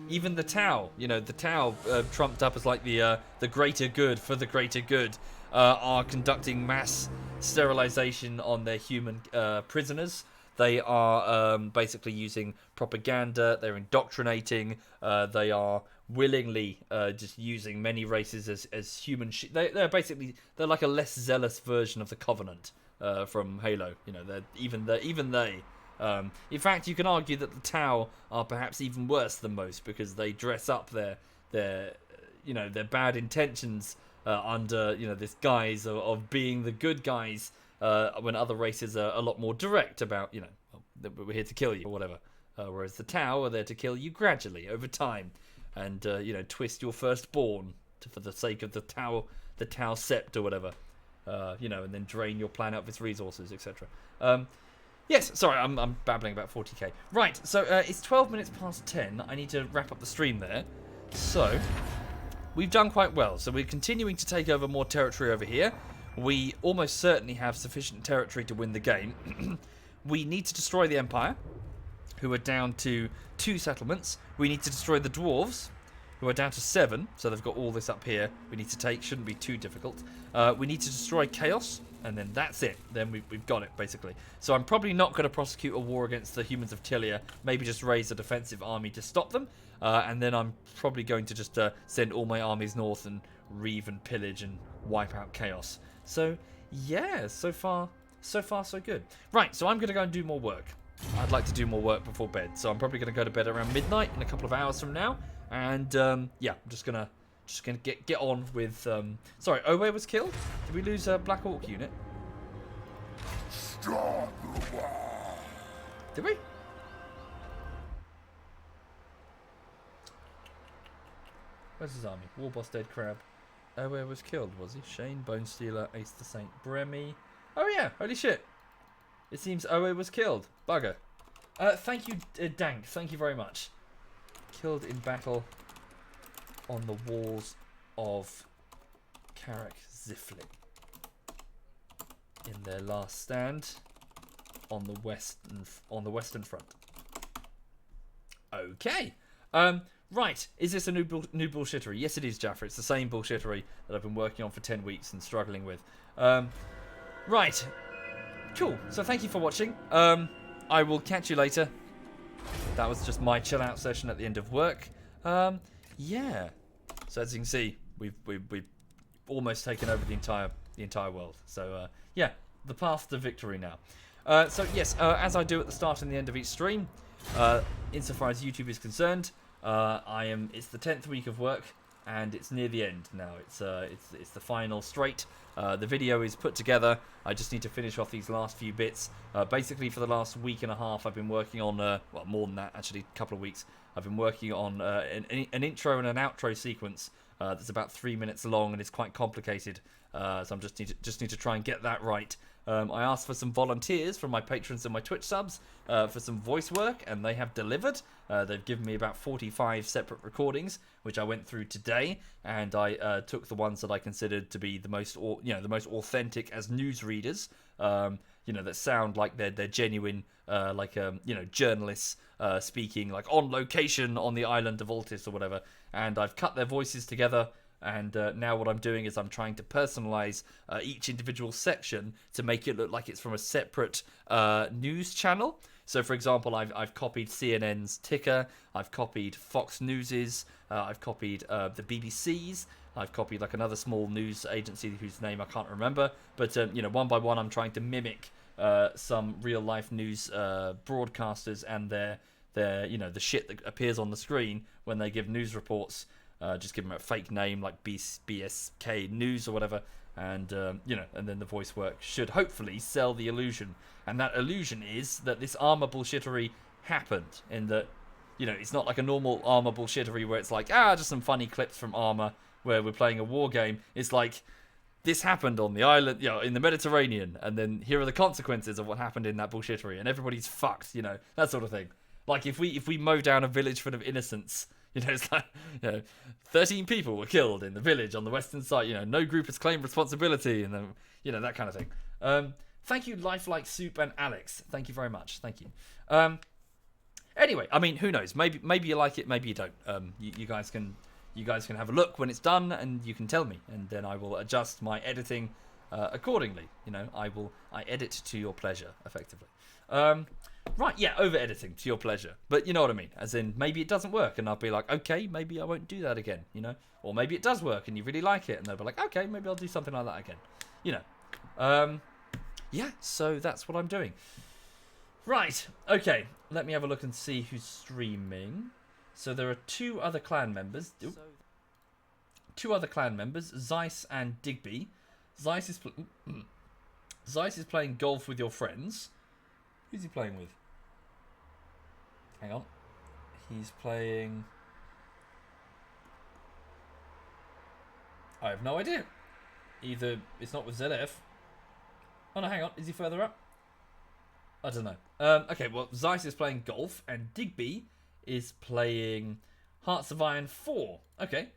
Even the Tau, the Tau, trumped up as like the greater good for the greater good, are conducting mass sterilization on their human prisoners. They are basically using propaganda. They're indoctrinating. They are willingly just using many races as human. They're like a less zealous version of the Covenant from Halo. They're even they. In fact, you can argue that the Tau are perhaps even worse than most because they dress up their bad intentions under this guise of being the good guys. When other races are a lot more direct about, we're here to kill you or whatever. Whereas the Tau are there to kill you gradually over time and, twist your firstborn for the sake of the Tau sept or whatever. And then drain your planet of its resources, etc. Yes, sorry, I'm babbling about 40k. Right, so it's 12 minutes past 10. I need to wrap up the stream there. So, we've done quite well. So we're continuing to take over more territory over here. We almost certainly have sufficient territory to win the game. We need to destroy the Empire, who are down to 2 settlements. We need to destroy the Dwarves, who are down to 7. So they've got all this up here we need to take. Shouldn't be too difficult. We need to destroy Chaos, and then that's it. Then we've got it, basically. So I'm probably not going to prosecute a war against the humans of Tilia. Maybe just raise a defensive army to stop them. And then I'm probably going to just send all my armies north and reave and pillage and wipe out Chaos. So, yeah, so far so good. Right, so I'm going to go and do more work. I'd like to do more work before bed, so I'm probably going to go to bed around midnight in a couple of hours from now. And, yeah, I'm just gonna get on with, Sorry, Owe was killed? Did we lose a Black Orc unit? Start the war. Did we? Where's his army? Warboss dead crab. Owe was killed, was he? Shane, Bone Stealer, Ace the Saint, Bremy. Oh yeah, holy shit. It seems Owe was killed. Bugger. Thank you, Dank. Thank you very much. Killed in battle on the walls of Karak Ziflin. In their last stand on the western front. Okay. Right, is this a new bullshittery? Yes, it is, Jaffa. It's the same bullshittery that I've been working on for 10 weeks and struggling with. Right. Cool. So thank you for watching. I will catch you later. That was just my chill out session at the end of work. Yeah. So as you can see, we've almost taken over the entire world. So yeah, the path to victory now. So yes, as I do at the start and the end of each stream, insofar as YouTube is concerned, it's the 10th week of work and it's near the end now. It's the final straight. The video is put together. I just need to finish off these last few bits. Basically, for the last week and a half, I've been working on well, more than that actually, a couple of weeks. I've been working on an intro and an outro sequence that's about 3 minutes long and it's quite complicated. So I'm just need to try and get that right. I asked for some volunteers from my patrons and my Twitch subs for some voice work, and they have delivered. They've given me about 45 separate recordings, which I went through today, and I took the ones that I considered to be the most authentic as newsreaders. That sound like they're genuine, journalists speaking like on location on the island of Altis or whatever. And I've cut their voices together. And now what I'm doing is I'm trying to personalize each individual section to make it look like it's from a separate news channel. So, for example, I've copied CNN's ticker, I've copied Fox News's, I've copied the BBC's, I've copied like another small news agency whose name I can't remember. But one by one, I'm trying to mimic some real life news broadcasters and their the shit that appears on the screen when they give news reports. Just give them a fake name like BSK News or whatever, and and then the voice work should hopefully sell the illusion. And that illusion is that this armor bullshittery happened, in that it's not like a normal armor bullshittery where it's like just some funny clips from armor where we're playing a war game. It's like, this happened on the island, in the Mediterranean, and then here are the consequences of what happened in that bullshittery, and everybody's fucked, that sort of thing. Like, if we mow down a village full of innocents, it's like, 13 people were killed in the village on the western side, no group has claimed responsibility, and then, that kind of thing. Thank you, Lifelike Soup and Alex. Thank you very much. Thank you. Anyway, I mean, who knows? Maybe you like it, maybe you don't. You guys can have a look when it's done, and you can tell me, and then I will adjust my editing accordingly. I edit to your pleasure, effectively. Right, yeah, over editing to your pleasure, but you know what I mean. As in, maybe it doesn't work, and I'll be like, okay, maybe I won't do that again. Or maybe it does work, and you really like it, and they'll be like, okay, maybe I'll do something like that again. Yeah, so that's what I'm doing. Right, okay, let me have a look and see who's streaming. So there are two other clan members. Zeiss and Digby. Zeiss is playing golf with your friends. Who's he playing with? Hang on. He's playing... I have no idea. Either it's not with ZF. Oh no, hang on. Is he further up? I don't know. Okay, well, Zeiss is playing golf, and Digby is playing Hearts of Iron 4. Okay.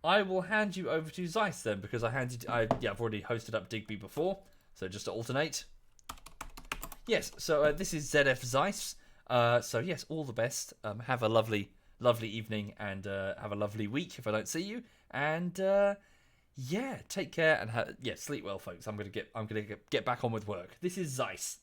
I will hand you over to Zeiss then, because I've already hosted up Digby before, so just to alternate. Yes, so this is ZF Zeiss. So yes, all the best. Have a lovely evening, and have a lovely week if I don't see you. And yeah, take care and sleep well, folks. I'm gonna get back on with work. This is Zeiss.